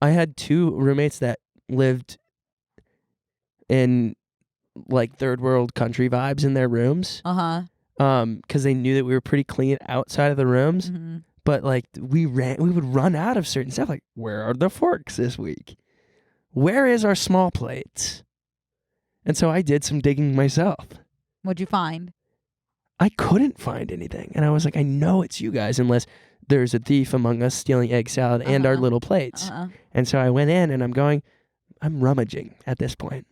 I had 2 roommates that lived in like third world country vibes in their rooms. Because they knew that we were pretty clean outside of the rooms. Mm-hmm. But like we would run out of certain stuff. Like, where are the forks this week? Where is our small plates? And so I did some digging myself. What'd you find? I couldn't find anything. And I was like, I know it's you guys unless there's a thief among us stealing egg salad and our little plates. And so I went in and I'm rummaging at this point.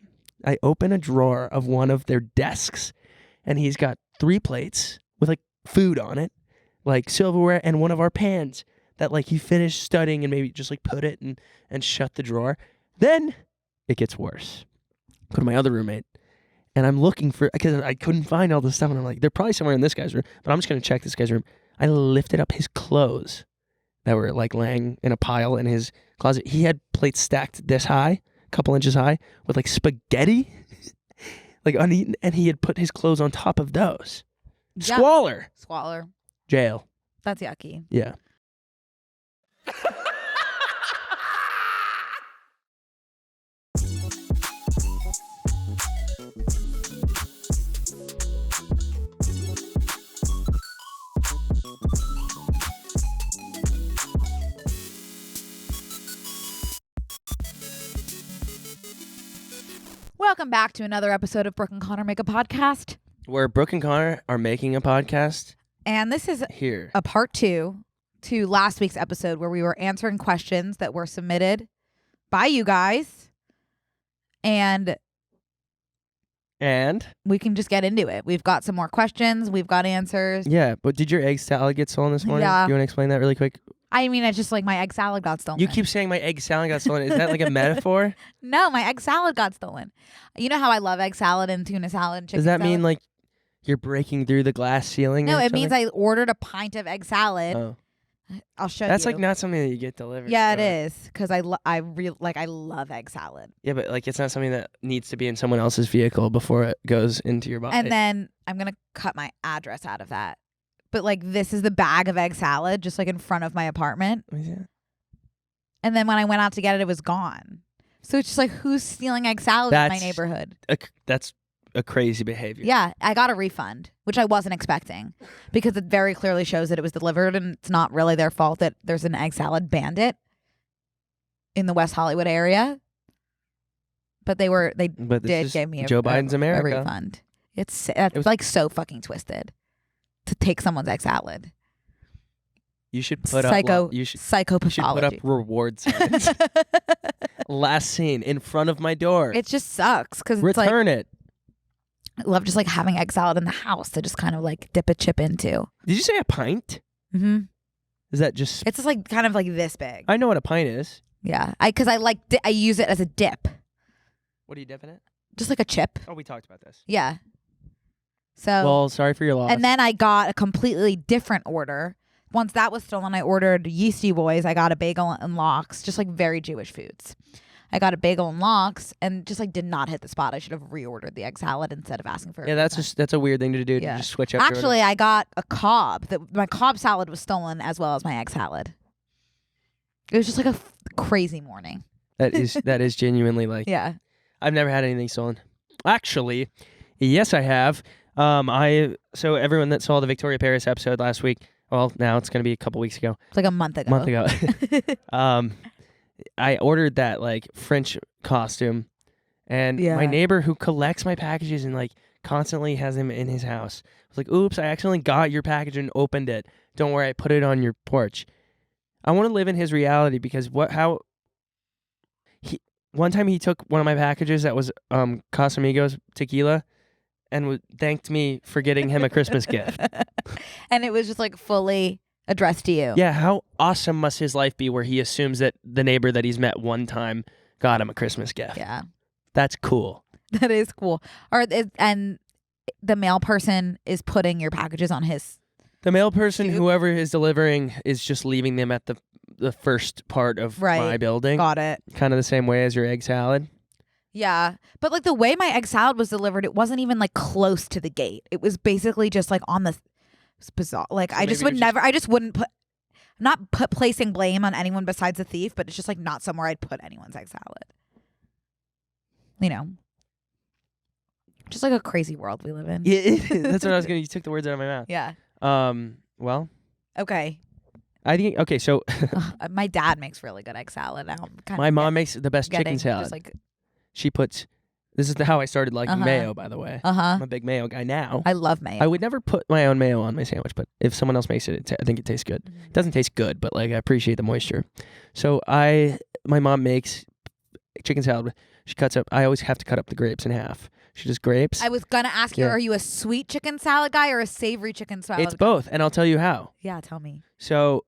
I open a drawer of one of their desks and he's got 3 plates with like food on it, like silverware, and one of our pans that like he finished studying and maybe just like put it and shut the drawer. Then it gets worse. Go to my other roommate and I'm looking for, because I couldn't find all this stuff, and I'm like, they're probably somewhere in this guy's room, but I'm just going to check this guy's room. I lifted up his clothes that were like laying in a pile in his closet. He had plates stacked this high, a couple inches high, with like spaghetti, like uneaten, and he had put his clothes on top of those. Yeah. Squalor. Jail. That's yucky. Yeah. Welcome back to another episode of Brooke and Connor Make a Podcast. Where Brooke and Connor are making a podcast. And this is here a part 2 to last week's episode where we were answering questions that were submitted by you guys. And we can just get into it. We've got some more questions. We've got answers. Yeah, but did your egg salad get stolen this morning? Yeah. You want to explain that really quick? I mean, it's just like my egg salad got stolen. You keep saying my egg salad got stolen. Is that like a metaphor? No, my egg salad got stolen. You know how I love egg salad and tuna salad and chicken Does that salad? mean like you're breaking through the glass ceiling? No, or it means something? I ordered a pint of egg salad. Oh. I'll show That's you. like not something that you get delivered. Yeah, so. it is, because I love egg salad. Yeah, but like it's not something that needs to be in someone else's vehicle before it goes into your body. And then I'm gonna cut my address out of that. But like this is the bag of egg salad, just like in front of my apartment. Yeah. And then when I went out to get it, it was gone. So it's just like, who's stealing egg salad in my neighborhood? That's a crazy behavior. Yeah, I got a refund, which I wasn't expecting, because it very clearly shows that it was delivered, and it's not really their fault that there's an egg salad bandit in the West Hollywood area. But they did give me Joe Biden's a America. refund. It was like so fucking twisted to take someone's egg salad. You should put psychopathology. You should put up reward signs. Last seen in front of my door. It just sucks because return it. I love just like having egg salad in the house to just kind of like dip a chip into. Did you say a pint? Mm-hmm. Is that just? It's just like kind of like this big. I know what a pint is. Yeah, because I use it as a dip. What are you dipping it? Just like a chip. Oh, we talked about this. Yeah. So. Well, sorry for your loss. And then I got a completely different order. Once that was stolen, I ordered Yeasty Boys. I got a bagel and lox, just like very Jewish foods. I got a bagel and lox and just like did not hit the spot. I should have reordered the egg salad instead of asking for it. Yeah, that's a weird thing to do. Yeah. To just switch up. Actually, I got a Cobb. My Cobb salad was stolen as well as my egg salad. It was just like a crazy morning. That is genuinely like. Yeah. I've never had anything stolen. Actually, yes, I have. So everyone that saw the Victoria Paris episode last week. Well, now it's going to be a couple weeks ago. It's like a month ago. I ordered that like French costume, and my neighbor who collects my packages and like constantly has them in his house was like, "Oops, I accidentally got your package and opened it. Don't worry, I put it on your porch." I want to live in his reality because one time he took one of my packages that was Casamigos tequila. And thanked me for getting him a Christmas gift. And it was just like fully addressed to you. Yeah, how awesome must his life be where he assumes that the neighbor that he's met one time got him a Christmas gift. Yeah. That's cool. That is cool. And the mail person is putting your packages on his... The mail person, whoever is delivering, is just leaving them at the first part of my building. Got it. Kind of the same way as your egg salad. Yeah, but like the way my egg salad was delivered, it wasn't even like close to the gate. It was basically just like on the... It was bizarre. Like so I just wouldn't put... I'm not placing blame on anyone besides the thief, but it's just like not somewhere I'd put anyone's egg salad. You know, just like a crazy world we live in. Yeah, that's what I was gonna. You took the words out of my mouth. Yeah. Well. Okay. I think okay. So my dad makes really good egg salad. My mom makes the best chicken salad. Just like, she puts. This is how I started liking mayo, by the way. I'm a big mayo guy now. I love mayo. I would never put my own mayo on my sandwich, but if someone else makes it, I think it tastes good. It doesn't taste good, but like I appreciate the moisture. So my mom makes chicken salad. She cuts up. I always have to cut up the grapes in half. She does grapes. I was gonna ask you, are you a sweet chicken salad guy or a savory chicken salad? It's both, and I'll tell you how. Yeah, tell me. So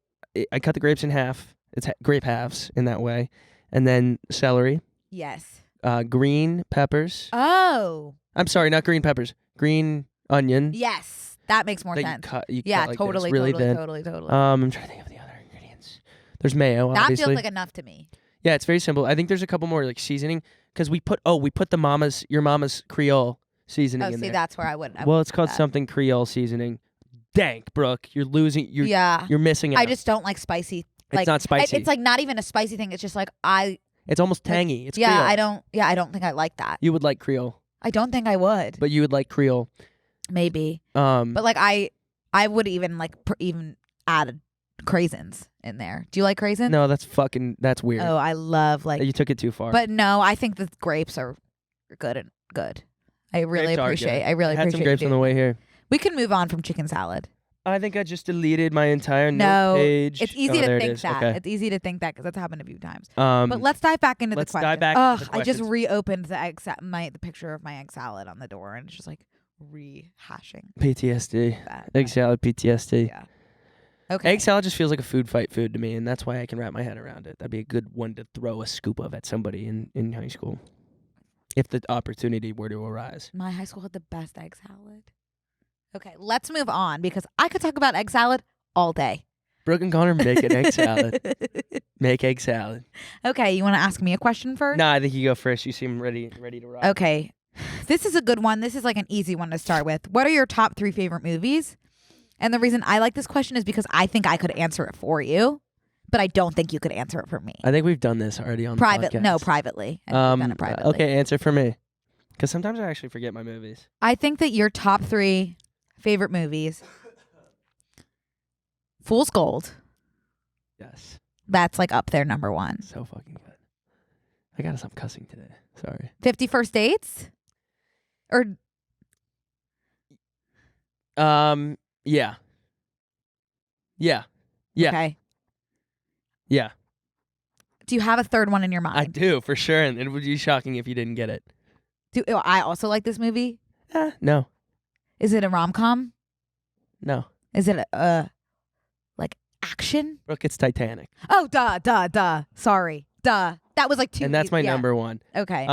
I cut the grapes in half. It's grape halves in that way, and then celery. Yes. Green peppers. Oh. I'm sorry, not green peppers. Green onion. Yes, that makes more sense. You yeah, cut like totally, this, really totally, thin. totally. I'm trying to think of the other ingredients. There's mayo, that obviously. feels like enough to me. Yeah, it's very simple. I think there's a couple more like seasoning because we put your mama's Creole seasoning in there. That's where I would. Well, it's called something Creole seasoning. Dank, Brooke. You're losing. You're missing out. I just don't like spicy. It's not spicy. It's like not even a spicy thing. It's just like It's almost tangy. It's yeah. Creole. I don't think I like that. You would like Creole. I don't think I would. But you would like Creole. Maybe. But like I would even even add craisins in there. Do you like craisins? No, that's weird. Oh, I love like. You took it too far. But no, I think the grapes are good. I really appreciate. I really had appreciate. some grapes on the way here. We can move on from chicken salad. I think I just deleted my entire note page. It's easy to think that. Okay. It's easy to think that because that's happened a few times. But let's dive back into the question. Dive back into the I just questions. reopened the picture of my egg salad on the door, and it's just like rehashing PTSD. that. Egg salad PTSD. Yeah. Okay. Egg salad just feels like a food fight food to me, and that's why I can wrap my head around it. That'd be a good one to throw a scoop of at somebody in high school, if the opportunity were to arise. My high school had the best egg salad. Okay, let's move on because I could talk about egg salad all day. Brooke and Connor make an egg salad. Make egg salad. Okay, you want to ask me a question first? No, I think you go first. You seem ready to rock. Okay, this is a good one. This is like an easy one to start with. What are your top 3 favorite movies? And the reason I like this question is because I think I could answer it for you, but I don't think you could answer it for me. I think we've done this already on the podcast. No, privately. I've done it privately. Okay, answer for me. Because sometimes I actually forget my movies. I think that your top 3 favorite movies, Fool's Gold. Yes. That's like up there, number 1. So fucking good. I gotta stop cussing today. Sorry. 50 First Dates? Or yeah. Yeah. Yeah. Okay. Yeah. Do you have a third one in your mind? I do, for sure, and it would be shocking if you didn't get it. Do I also like this movie? No. Is it a rom-com? No. Is it a like action? Brooke, it's Titanic. Oh, duh. Sorry. Duh. That was like 2. And that's my number 1. Okay.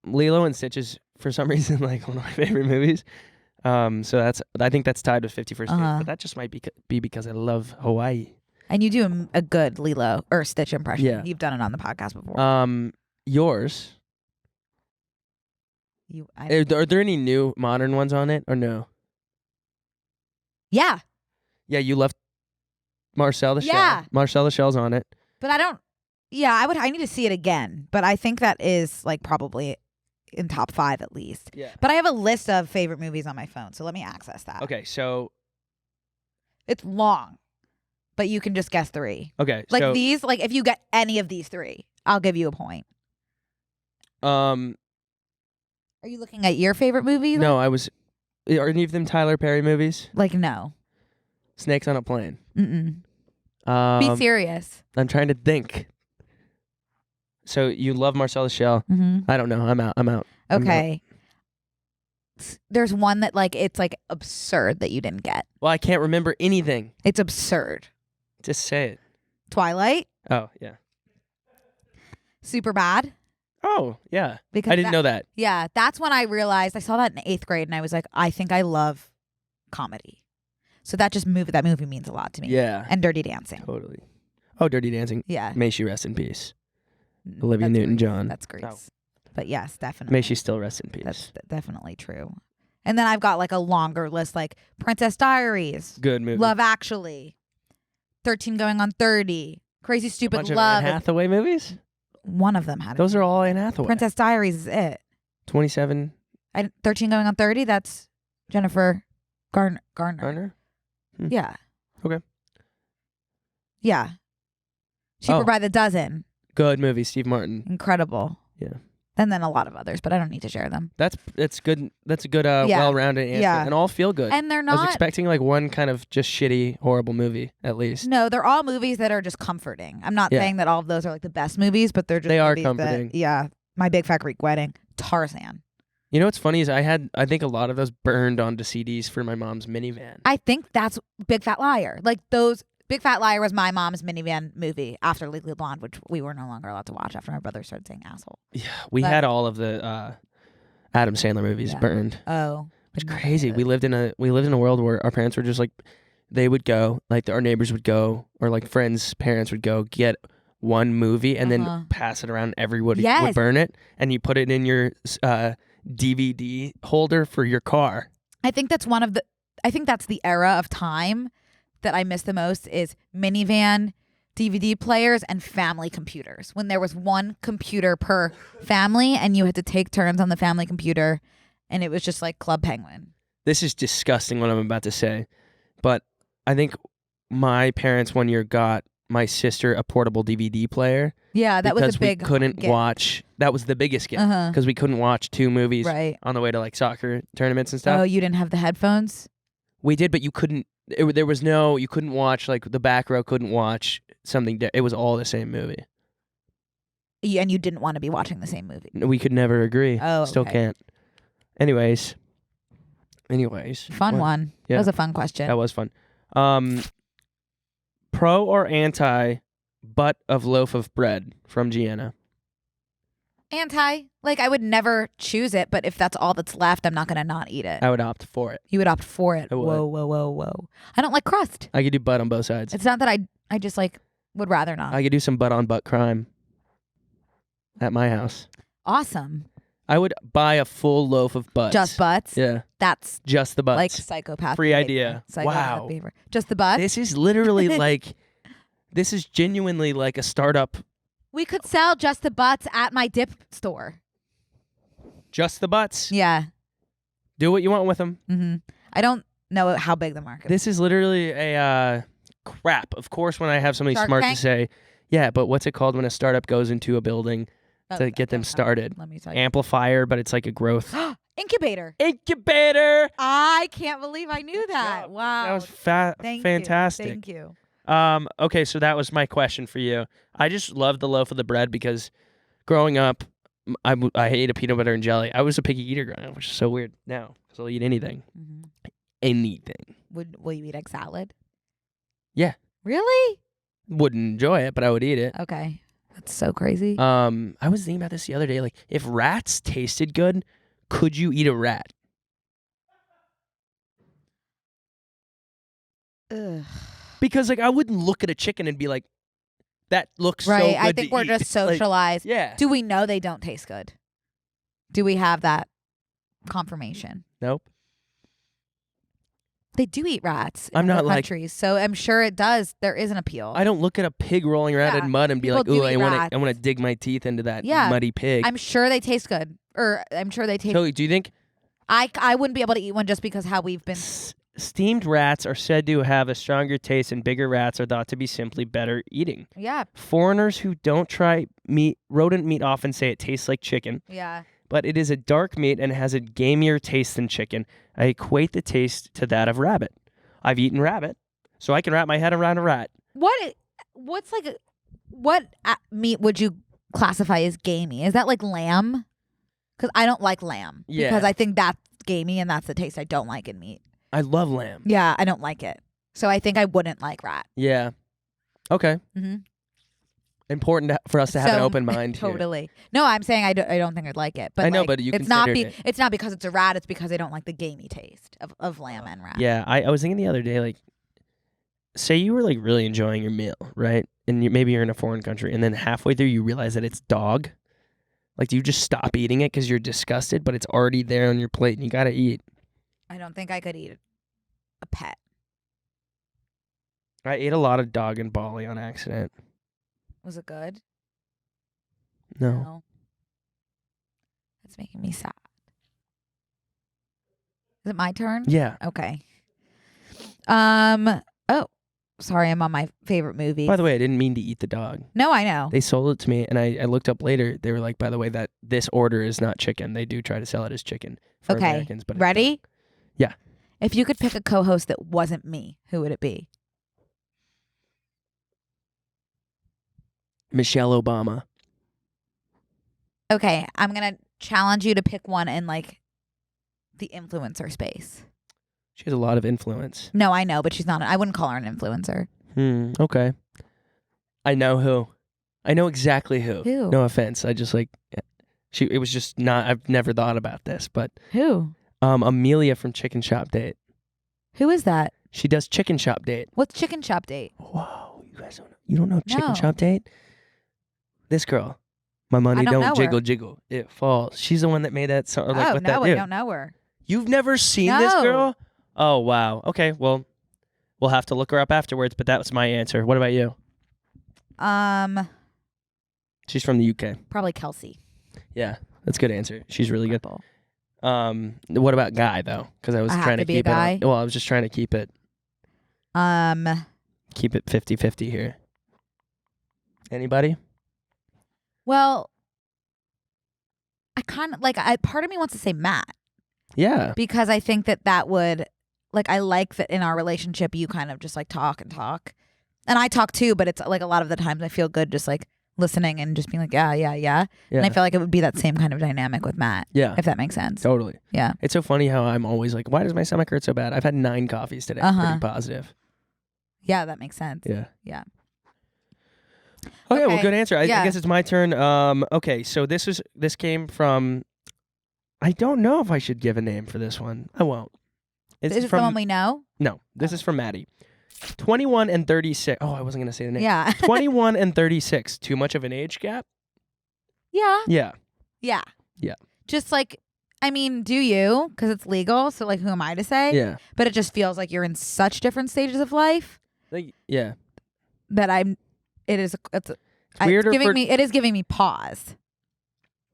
Lilo and Stitch is, for some reason, like one of my favorite movies. So I think that's tied with 50 First Dates, but that just might be because I love Hawaii. And you do a good Lilo or Stitch impression. Yeah. You've done it on the podcast before. Yours. Are there any new modern ones on it or no? Yeah. Yeah, you left Marcel the Shell. Yeah. Marcel the Shell's on it. But I don't. Yeah, I need to see it again. But I think that is like probably in top 5 at least. Yeah. But I have a list of favorite movies on my phone, so let me access that. Okay, so it's long, but you can just guess 3. Okay, like so these. Like if you get any of these 3, I'll give you a point. Are you looking at your favorite movie? No, are any of them Tyler Perry movies? Like no. Snakes on a Plane. Be serious. I'm trying to think. So you love Marcel the Shell. Mm-hmm. I don't know. I'm out. Okay. There's one that like it's like absurd that you didn't get. Well, I can't remember anything. It's absurd. Just say it. Twilight. Oh, yeah. Super Bad. Oh, yeah. Because I didn't know that. Yeah, that's when I realized I saw that in 8th grade and I was like, I think I love comedy. So that movie means a lot to me. Yeah. And Dirty Dancing. Totally. Oh, Dirty Dancing. Yeah. May she rest in peace. Olivia Newton-John. That's Grease. Oh. But yes, definitely. May she still rest in peace. That's definitely true. And then I've got like a longer list like Princess Diaries. Good movie. Love Actually. 13 Going on 30, Crazy A Stupid bunch of Love. Anne Hathaway movies? One of them had it. Those are all Anne Hathaway. Princess Diaries is it. 27. 13 Going on 30, that's Jennifer Garner. Garner? Yeah. Okay. Yeah. Cheaper by the Dozen. Good movie, Steve Martin. Incredible. Yeah. And then a lot of others, but I don't need to share them. That's good. That's a good, well-rounded answer. Yeah. And all feel good. And they're I was not. expecting like one kind of just shitty, horrible movie at least. No, they're all movies that are just comforting. I'm not Yeah. saying that all of those are like the best movies, but they're just They are movies comforting. That, My Big Fat Greek Wedding, Tarzan. You know what's funny is I think a lot of those burned onto CDs for my mom's minivan. I think that's Big Fat Liar. Like those. Big Fat Liar was my mom's minivan movie after Legally Blonde, which we were no longer allowed to watch after my brother started saying asshole. Yeah, we had all of the Adam Sandler movies burned. Oh, It's crazy. We lived in a world where our parents were just like, they would go, like our neighbors would go, or like friends' parents would go get one movie and then pass it around. Everybody would burn it, and you put it in your DVD holder for your car. I think that's the era of time that I miss the most is minivan, DVD players, and family computers. When there was one computer per family and you had to take turns on the family computer, and it was just like Club Penguin. This is disgusting what I'm about to say, but I think my parents one year got my sister a portable DVD player. Yeah, that was a big because we couldn't gift. watch. That was the biggest gift because we couldn't watch two movies on the way to like soccer tournaments and stuff. Oh, you didn't have the headphones? We did, but you couldn't. There was no. You couldn't watch like the back row. Couldn't watch something. It was all the same movie. And you didn't want to be watching the same movie. We could never agree. Oh, Still can't. Anyways. Fun one. Yeah. That was a fun question. That was fun. Pro or anti butt of loaf of bread from Gianna? Anti. Like, I would never choose it, but if that's all that's left, I'm not going to not eat it. I would opt for it. You would opt for it. I would. Whoa. I don't like crust. I could do butt on both sides. It's not that I just like would rather not. I could do some butt on butt crime at my house. Awesome. I would buy a full loaf of butts. Just butts? Yeah. That's just the butts. like psychopath Free behavior. idea. Psychopath Wow. behavior. Just the butts? This is literally like, this is genuinely like a startup. We could sell just the butts at my dip store. Just the butts. Yeah. Do what you want with them. Mm-hmm. I don't know how big the market is. This is literally a crap. Of course, when I have something Shark smart Tank? to say, yeah, but what's it called when a startup goes into a building to get them started? Let me tell you. Amplifier, but it's like a growth. Incubator. Incubator. I can't believe I knew that. job. Wow. That was Thank fantastic. You. Thank you. Okay, so that was my question for you. I just love the loaf of the bread because growing up, I ate a peanut butter and jelly. I was a picky eater growing up, which is so weird now because I'll eat anything. Mm-hmm. Anything. Will you eat egg salad? Yeah. Really? Wouldn't enjoy it, but I would eat it. Okay. That's so crazy. I was thinking about this the other day. Like, if rats tasted good, could you eat a rat? Ugh. Because like I wouldn't look at a chicken and be like, that looks so Right. good I think to we're eat. just Like, socialized. yeah. Do we know they don't taste good? Do we have that confirmation? Nope. They do eat rats I'm in not other like- countries, so I'm sure it does. There is an appeal. I don't look at a pig rolling around Yeah. in mud and be People like, do ooh, eat I want rats. to dig my teeth into that Yeah. muddy pig. I'm sure they taste good, or I'm sure they taste. So do you think I wouldn't be able to eat one just because how we've been. steamed rats are said to have a stronger taste and bigger rats are thought to be simply better eating? Yeah, Foreigners who don't try rodent meat often say it tastes like chicken, yeah. but it is a dark meat and has a gamier taste than chicken. I equate the taste to that of rabbit. I've eaten rabbit, so I can wrap my head around a rat. What's like what meat would you classify as gamey? Is that like lamb? Because I don't like lamb. Yeah. Because I think that's gamey and that's the taste I don't like in meat. I love lamb. Yeah, I don't like it. So I think I wouldn't like rat. Yeah. Okay. Mm-hmm. Important for us to have an open mind here. Totally. No, I'm saying I don't think I'd like it. But I know, like, but you it's not considered it. it's not because it's a rat. It's because I don't like the gamey taste of lamb and rat. Yeah, I was thinking the other day, like, say you were like really enjoying your meal, right? And maybe you're in a foreign country, and then halfway through you realize that it's dog. Like, do you just stop eating it because you're disgusted, but it's already there on your plate and you gotta eat? I don't think I could eat a pet. I ate a lot of dog in Bali on accident. Was it good? No. That's making me sad. Is it my turn? Yeah. Okay. Oh, sorry. I'm on my favorite movie. By the way, I didn't mean to eat the dog. No, I know. They sold it to me, and I looked up later. They were like, by the way, that this order is not chicken. They do try to sell it as chicken for Americans. But ready? Yeah. If you could pick a co-host that wasn't me, who would it be? Michelle Obama. Okay, I'm going to challenge you to pick one in like the influencer space. She has a lot of influence. No, I know, but she's not. I wouldn't call her an influencer. Okay. I know who. I know exactly who. Who? No offense. I just like it was just not. I've never thought about this, but Who? Amelia from Chicken Shop Date. Who is that? She does Chicken Shop Date. What's Chicken Shop Date? Whoa, you guys don't know. You don't know Chicken No. Shop Date? This girl. My money don't know don't jiggle her. jiggle. It falls. She's the one that made that song. Like, Oh, with no, that I dude. don't know her. You've never seen this No. girl? Oh, wow. Okay, well, we'll have to look her up afterwards, but that was my answer. What about you? She's from the UK. Probably Kelsey. Yeah, that's a good answer. She's really good. Purple. What about Guy, though? Because I was I have trying to to be a keep it. guy? Well, I was just trying to keep it 50-50 here. Anybody? Well, I kind of like. Part of me wants to say Matt Yeah. because I think that would like. I like that in our relationship you kind of just like talk and talk, and I talk too. But it's like a lot of the times I feel good just like listening and just being like yeah. And I feel like it would be that same kind of dynamic with Matt. Yeah. If that makes sense. Totally. Yeah. It's so funny how I'm always like, why does my stomach hurt so bad? I've had 9 coffees today. Pretty positive. Yeah, that makes sense. Yeah. Yeah. Okay, well, Okay. good answer. I Yeah. guess it's my turn. Okay, so this came from. I don't know if I should give a name for this one. I won't. It's Is it from someone we know? No, this is from Maddie. 21 and 36. Oh, I wasn't gonna say the name. Yeah. 21 and 36. Too much of an age gap? Yeah. Yeah. Yeah. Yeah. Just like, I mean, do you? Because it's legal. So like, who am I to say? Yeah. But it just feels like you're in such different stages of life Yeah. that it's weirder giving for- me. It is giving me pause.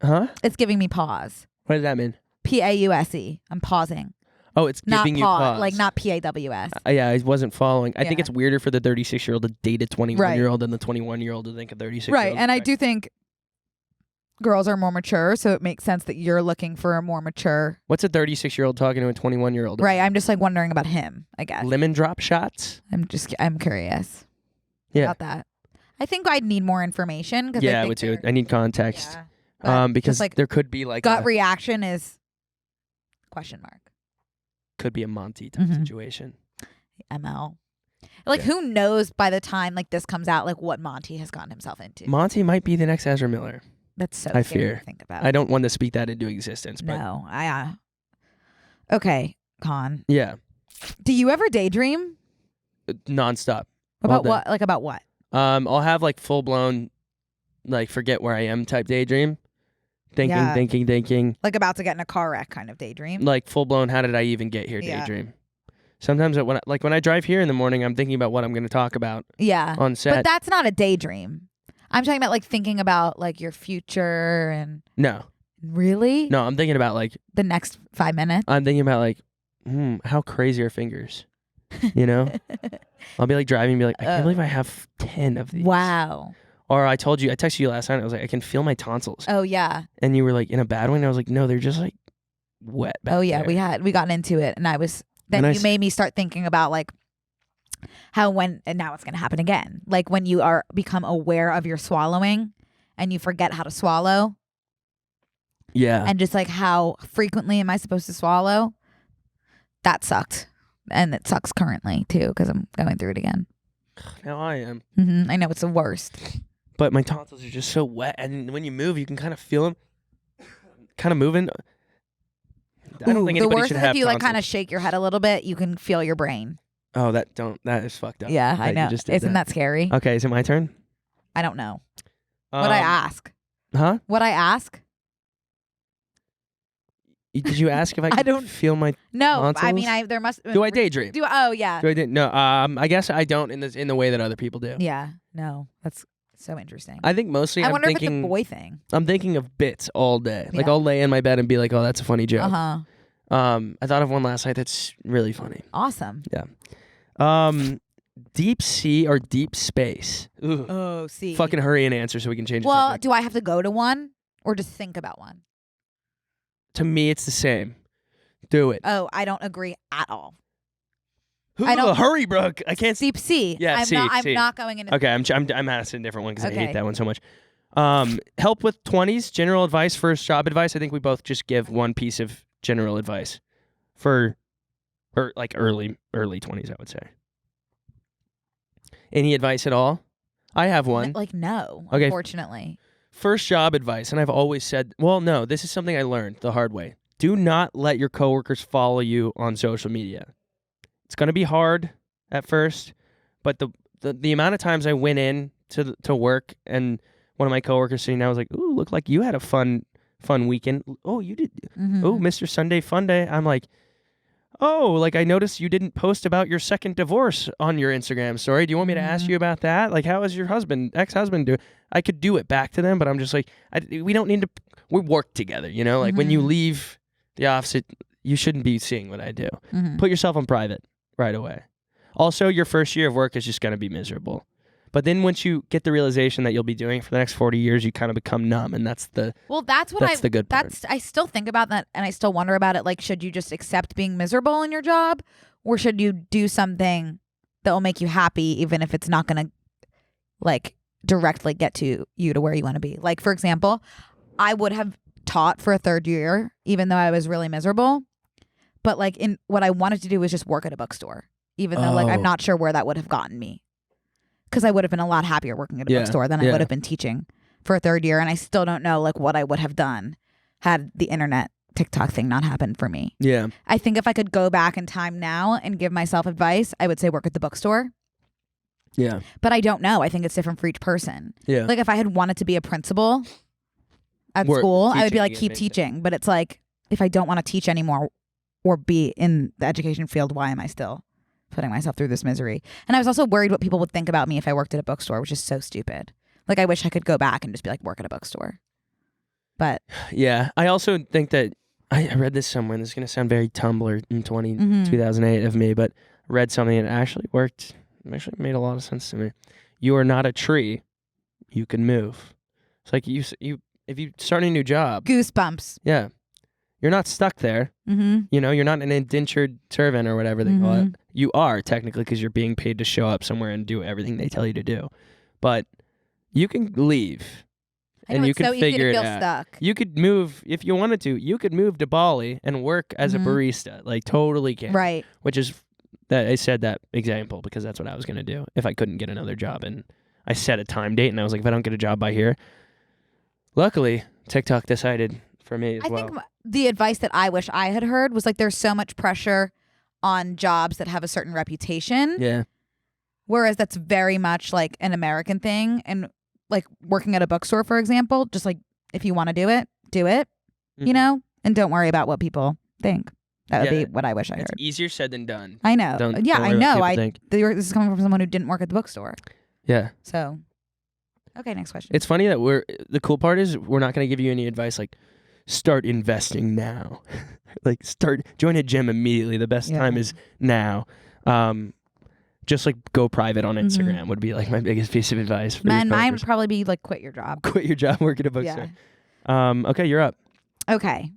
Huh? It's giving me pause. What does that mean? PAUSE. I'm pausing. Oh, it's Not giving you pause. like not PAWS. Yeah, I wasn't following. I think Yeah. it's weirder for the 36-year-old to date a 21-year-old than the 21-year-old to think a 36-year-old. Right. And I do think girls are more mature, so it makes sense that you're looking for a more mature. What's a 36-year-old talking to a 21-year-old? Right. I'm just like wondering about him, I guess. Lemon drop shots? I'm curious Yeah. about that. I think I'd need more information. Yeah, I would too. I need context. Yeah. But Because just, like, there could be like gut reaction is question mark. could be a Monty type Mhm. situation. ML. Like Yeah. who knows by the time like this comes out like what Monty has gotten himself into. Monty might be the next Ezra Miller. That's so I scary fear. to think about. I don't want to speak that into existence, but No, okay, Con. yeah, Do you ever daydream? nonstop. All About day. what? Like about what? I'll have like full blown, like forget where I am type daydream, Yeah. thinking, Like about to get in a car wreck kind of daydream? like full blown. How did I even get here? Yeah. Daydream. Sometimes when I drive here in the morning, I'm thinking about what I'm going to talk about Yeah. on set. But that's not a daydream. I'm talking about like thinking about like your future and No, really I'm thinking about like the next 5 minutes. I'm thinking about like, how crazy are fingers? You know, I'll be like driving and be like, I can't believe I have 10 of these. Wow. Or I texted you last night. I was like, I can feel my tonsils. Oh yeah. And you were like, in a bad way. And I was like, no, they're just like wet. Back Oh yeah. there. We got into it, and then you made me start thinking about like how and now it's gonna happen again. Like when you become aware of your swallowing, and you forget how to swallow, Yeah. and just like how frequently am I supposed to swallow? That sucked, and it sucks currently too because I'm going through it again. Now I am. I know it's the worst. But my tonsils are just so wet. And when you move, you can kind of feel them kind of moving. I don't think the anybody worst should is have if you like tonsils. kind of shake your head a little bit, you can feel your brain. Oh, that is fucked up. Yeah, I that you know. just did Isn't that scary? Okay, is it my turn? I don't know. What I ask? Huh? What I ask? Did you ask if I could feel my No, tonsils? I mean, there must. Do I daydream? Oh yeah. Do I no. I guess I don't in the way that other people do. Yeah. No, that's so interesting. I think mostly I I'm wonder thinking, if it's a boy thing. I'm thinking of bits all day. Like Yeah. I'll lay in my bed and be like, "Oh, that's a funny joke." Uh-huh. I thought of one last night that's really funny. Awesome. Yeah. Deep sea or deep space? Ooh. Oh, see. Fucking hurry and answer so we can change the Well, subject. do I have to go to one or just think about one? To me, it's the same. Do it. Oh, I don't agree at all. I don't- Hurry, Brooke. I can't. Deep sea. Yeah, I'm sea, not. I'm sea. not going into. Okay, I'm asking a different one because I Okay. hate that one so much. Help with 20s, general advice, first job advice. I think we both just give one piece of general advice for, or like early 20s, I would say. Any advice at all? I have one. No. Okay. Unfortunately. First job advice, and I've always said, well, no, this is something I learned the hard way. Do not let your coworkers follow you on social media. It's going to be hard at first, but the amount of times I went in to work and one of my coworkers sitting down was like, "Ooh, look like you had a fun weekend. Oh, you did. Mm-hmm. Oh, Mr. Sunday Fun Day." I'm like, "Oh, like I noticed you didn't post about your second divorce on your Instagram story. Do you want me to ask you about that? Like, how is your ex-husband doing?" I could do it back to them, but I'm just like, we don't need to. We work together, you know. Like when you leave the office, you shouldn't be seeing what I do. Mm-hmm. Put yourself on private right away. Also, your first year of work is just going to be miserable. But then once you get the realization that you'll be doing it for the next 40 years, you kind of become numb, and that's the the good part. I still think about that, and I still wonder about it. Like, should you just accept being miserable in your job, or should you do something that will make you happy, even if it's not going to like directly get to you to where you want to be? Like, for example, I would have taught for a third year, even though I was really miserable. But like, in what I wanted to do was just work at a bookstore, even though like I'm not sure where that would have gotten me. Because I would have been a lot happier working at a bookstore than I would have been teaching for a third year. And I still don't know like what I would have done had the internet TikTok thing not happened for me. Yeah. I think if I could go back in time now and give myself advice, I would say work at the bookstore. Yeah. But I don't know. I think it's different for each person. Yeah. Like if I had wanted to be a principal at school, I would be like, keep teaching. But it's like, if I don't want to teach anymore or be in the education field, why am I still putting myself through this misery? And I was also worried what people would think about me if I worked at a bookstore, which is so stupid. Like I wish I could go back and just be like, work at a bookstore. But yeah, I also think that I read this somewhere, and this is going to sound very Tumblr in 2008 of me, but I read something that actually worked. It actually made a lot of sense to me. You are not a tree. You can move. It's like you if you start a new job. Goosebumps. Yeah. You're not stuck there. Mm-hmm. You know, you're not an indentured servant or whatever they call it. You are technically, because you're being paid to show up somewhere and do everything they tell you to do. But you can leave. And you can figure it out. Stuck. You could move if you wanted to. You could move to Bali and work as a barista, like totally can. Right. Which is that I said that example because that's what I was gonna do if I couldn't get another job. And I set a time date, and I was like, if I don't get a job by here. Luckily, TikTok decided for me as well. I think the advice that I wish I had heard was like, there's so much pressure on jobs that have a certain reputation. Yeah. Whereas that's very much like an American thing, and like working at a bookstore, for example, just like if you want to do it, you know, and don't worry about what people think. That would be what I wish I heard. It's easier said than done. I know. Don't I worry know. what people think. This is coming from someone who didn't work at the bookstore. Yeah. So, okay, next question. It's funny that the cool part is we're not going to give you any advice like start investing now. Like join a gym immediately. The best time is now. Just like go private on Instagram would be like my biggest piece of advice. For Mine would probably be like quit your job. Quit your job, work at a bookstore. Yeah. Okay, you're up. Okay.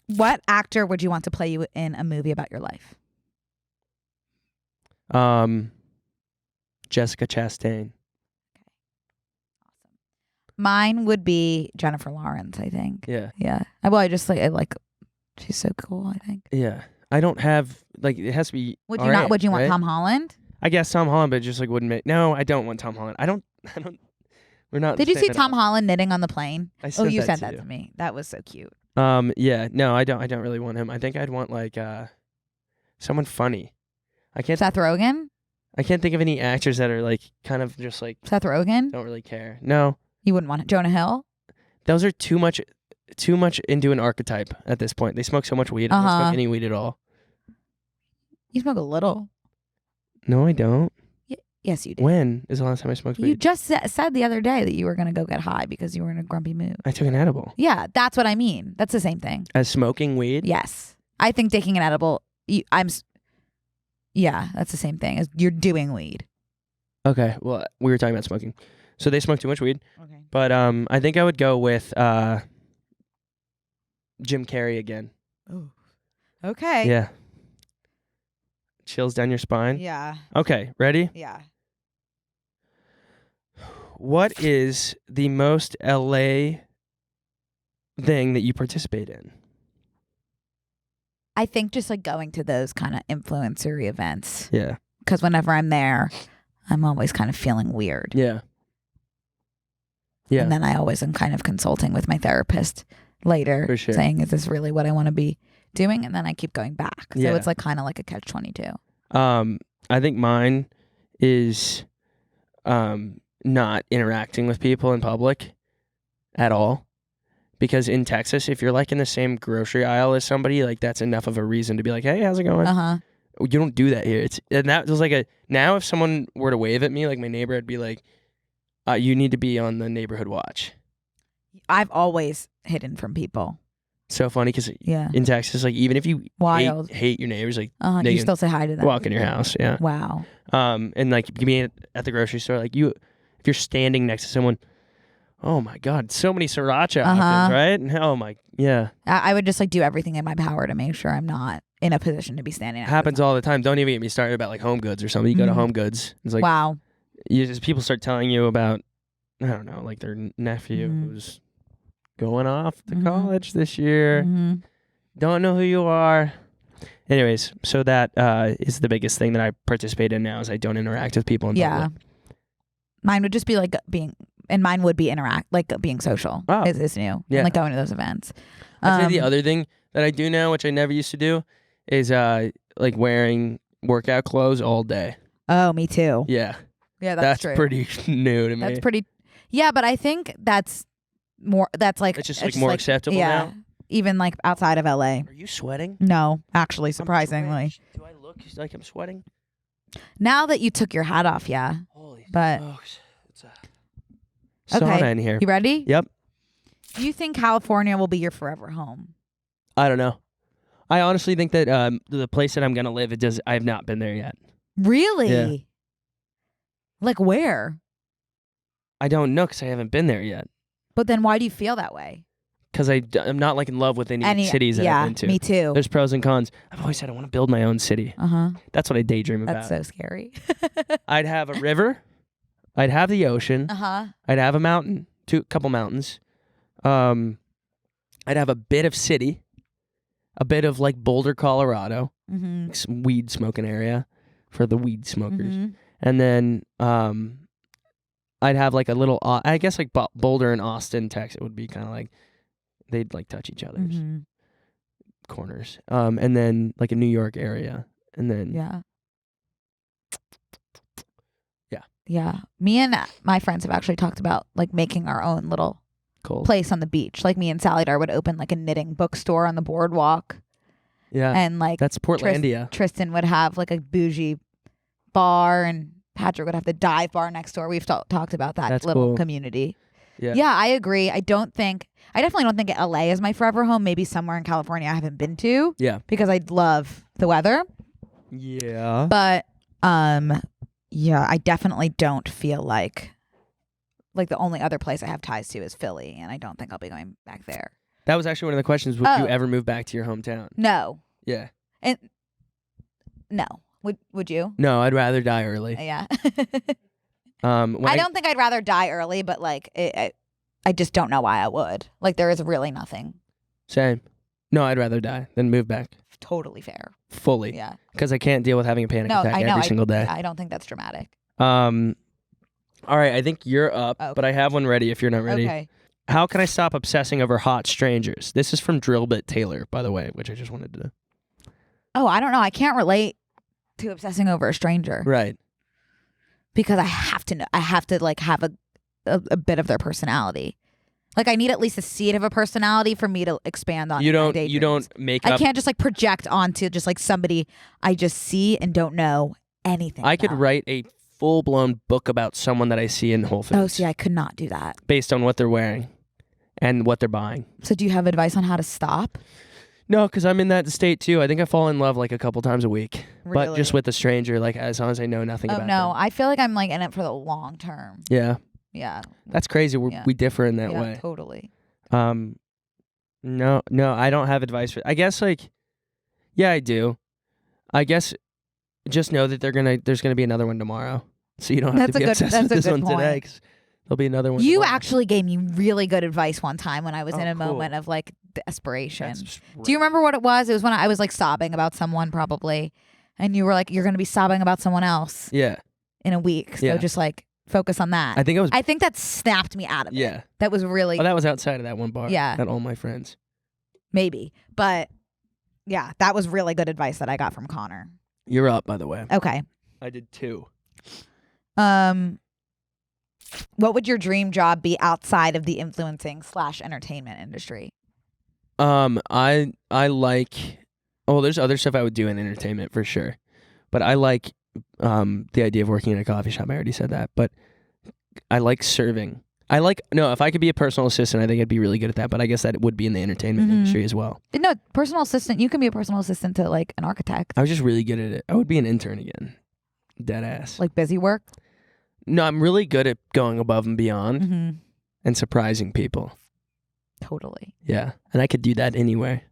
What actor would you want to play you in a movie about your life? Jessica Chastain. Mine would be Jennifer Lawrence, I think. Yeah. Yeah. Well, I just like she's so cool, I think. Yeah. I don't have like it has to be. Would you not? Would you want Tom Holland? I guess Tom Holland, but just like wouldn't make. No, I don't want Tom Holland. I don't. We're not. Did you see Tom Holland knitting on the plane? I sent you that sent to that you. to me. That was so cute. Yeah. No, I don't really want him. I think I'd want like someone funny. Seth Rogen? I can't think of any actors that are like kind of just like Seth Rogen? Don't really care. No. You wouldn't want it. Jonah Hill? Those are too much. too much into an archetype at this point. They smoke so much weed. I don't smoke any weed at all. You smoke a little. No, I don't. Yes, you do. When is the last time I smoked weed? You just said the other day that you were going to go get high because you were in a grumpy mood. I took an edible. Yeah, that's what I mean. That's the same thing. As smoking weed? Yes. I think taking an edible, that's the same thing as you're doing weed. Okay, well, we were talking about smoking. So they smoke too much weed. Okay. But I think I would go with Jim Carrey again. Oh. Okay. Yeah. Chills down your spine. Yeah. Okay, ready? Yeah. What is the most LA thing that you participate in? I think just like going to those kind of influencer events. Yeah. Because whenever I'm there, I'm always kind of feeling weird. Yeah. Yeah. And then I always am kind of consulting with my therapist later, For sure. saying, is this really what I want to be doing? And then I keep going back. So it's like kind of like a catch-22. I think mine is not interacting with people in public at all. Because in Texas, if you're like in the same grocery aisle as somebody, like that's enough of a reason to be like, hey, how's it going? You don't do that here. And that was like now if someone were to wave at me, like my neighbor, I'd be like, you need to be on the neighborhood watch. I've always hidden from people. So funny because in Texas, like even if you hate your neighbors, like you still say hi to them. Walk in your house, yeah. Wow. And like being at the grocery store, like if you're standing next to someone, oh my God, so many sriracha options, right? And oh my, yeah. I would just like do everything in my power to make sure I'm not in a position to be standing. Happens all the time. Don't even get me started about like Home Goods or something. You go to Home Goods, it's like wow. People start telling you about, I don't know, like their nephew who's going off to college this year. Don't know who you are. Anyways, so that is the biggest thing that I participate in now is I don't interact with people in public. Mine would just be like being social. Oh. Is new. Yeah. And like going to those events. I'd say the other thing that I do now, which I never used to do, is like wearing workout clothes all day. Oh, me too. Yeah. Yeah, that's true. Pretty new to me. That's pretty. Yeah, but I think that's more. That's like it's just like more acceptable now. Even like outside of LA. Are you sweating? No, actually, surprisingly. Do I look like I'm sweating? Now that you took your hat off, yeah. Holy but smokes. It's a sauna in here. You ready? Yep. Do you think California will be your forever home? I don't know. I honestly think that the place that I'm gonna live, I have not been there yet. Really? Yeah. Like where? I don't know because I haven't been there yet. But then why do you feel that way? Because I'm not like in love with any cities that I've been to. Me too. There's pros and cons. I've always said I want to build my own city. That's what I daydream about. That's so scary. I'd have a river. I'd have the ocean. I'd have a mountain, couple mountains. I'd have a bit of city, a bit of like Boulder, Colorado, some weed smoking area for the weed smokers. And then I'd have like a little, I guess like Boulder and Austin, Texas would be kind of like, they'd like touch each other's corners. And then like a New York area. And then. Yeah. Me and my friends have actually talked about like making our own little place on the beach. Like me and Sally Dar would open like a knitting bookstore on the boardwalk. Yeah. And like. That's Portlandia. Tristan would have like a bougie bar and Patrick would have the dive bar next door. We've talked about that little community. Yeah, I agree. I definitely don't think LA is my forever home. Maybe somewhere in California I haven't been to. Yeah. Because I love the weather. Yeah. But yeah, I definitely don't feel like the only other place I have ties to is Philly, and I don't think I'll be going back there. That was actually one of the questions. Would you ever move back to your hometown? No. Yeah. And no. Would you? No, I'd rather die early. Yeah. I don't think I'd rather die early, but like I just don't know why I would. Like there is really nothing. Same. No, I'd rather die than move back. Totally fair. Fully. Yeah. Because I can't deal with having a panic attack every single day. I don't think that's dramatic. All right, I think you're up, but I have one ready if you're not ready. Okay. How can I stop obsessing over hot strangers? This is from Drillbit Taylor, by the way, which I just wanted to. Oh, I don't know. I can't relate to obsessing over a stranger. Right. Because I have to know. I have to like have a bit of their personality. Like, I need at least a seed of a personality for me to expand on. You my don't daydreams. make I up. can't just like project onto just like somebody I just see and don't know anything I could about. write a full-blown book about someone that I see in Whole Foods. Oh, see, I could not do that. Based on what they're wearing and what they're buying. So do you have advice on how to stop? No, because I'm in that state too. I think I fall in love like a couple times a week. Really? But just with a stranger, like as long as I know nothing about Oh, no. them. I feel like I'm like in it for the long term. Yeah. Yeah. That's crazy. We differ in that Yeah, way. totally. No, I don't have advice for. I guess like, yeah, I do. I guess just know that there's gonna be another one tomorrow, so you don't have to be obsessed with this one today. 'Cause there'll be another one. You tomorrow. actually gave me really good advice one time when I was in a cool. moment of like desperation. That's Do you remember what it was? It was when I was like sobbing about someone probably, and you were like, "You're gonna be sobbing about someone else Yeah, in a week, so Yeah. just like focus on that." I think that snapped me out of it. Yeah. That was really Oh, that was outside of that one bar. Yeah. At All My Friends. maybe, but yeah, that was really good advice that I got from Connor. You're up, by the way. Okay. I did 2. What would your dream job be outside of the influencing / entertainment industry? I like. Oh, there's other stuff I would do in entertainment for sure, but I like the idea of working in a coffee shop. I already said that, but I like serving. If I could be a personal assistant, I think I'd be really good at that. But I guess that would be in the entertainment industry as well. No, personal assistant. You can be a personal assistant to like an architect. I was just really good at it. I would be an intern again. Dead ass. Like busy work. No, I'm really good at going above and beyond and surprising people. Totally. Yeah, and I could do that anywhere.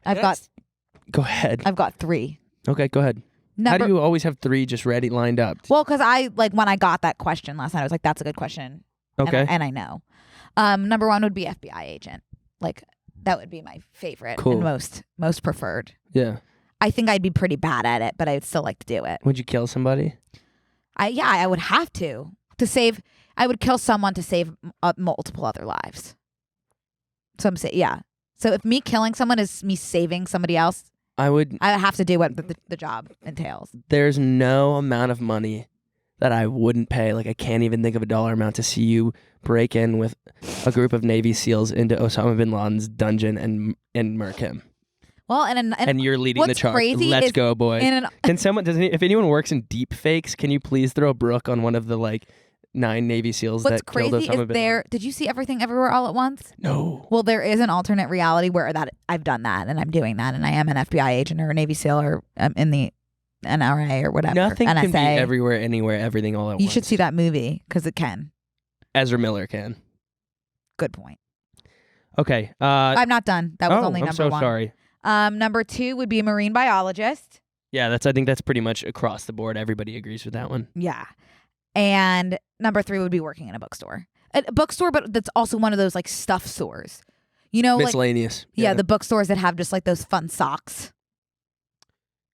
Go ahead. I've got 3. Okay, go ahead. How do you always have 3 just ready, lined up? Well, because I like when I got that question last night, I was like, "That's a good question." Okay. And I know. Number 1 would be FBI agent. Like that would be my favorite Cool. and most preferred. Yeah. I think I'd be pretty bad at it, but I would still like to do it. Would you kill somebody? I would have to save. I would kill someone to save multiple other lives. So I'm saying, yeah. So if me killing someone is me saving somebody else, I would have to do what the job entails. There's no amount of money that I wouldn't pay. Like I can't even think of a dollar amount to see you break in with a group of Navy SEALs into Osama bin Laden's dungeon and murk him. Well, and you're leading the charge. Crazy Let's go, boy. If anyone works in deep fakes, can you please throw Brooke on one of the like 9 Navy SEAls that killed Osama bin Laden? What's crazy is did you see Everything Everywhere All at Once? No. Well, there is an alternate reality where I've done that and I'm doing that and I am an FBI agent or a Navy SEAL or in the NRA or whatever. Nothing NSA. can be everywhere, anywhere, everything all at once. You should see that movie because it can. Ezra Miller can. Good point. Okay. I'm not done. That was only I'm number so 1. Sorry. Number 2 would be a marine biologist. Yeah, I think that's pretty much across the board. Everybody agrees with that one. Yeah. And number 3 would be working in a bookstore. A bookstore, but that's also one of those like stuff stores. You know, miscellaneous. Like, yeah, the bookstores that have just like those fun socks.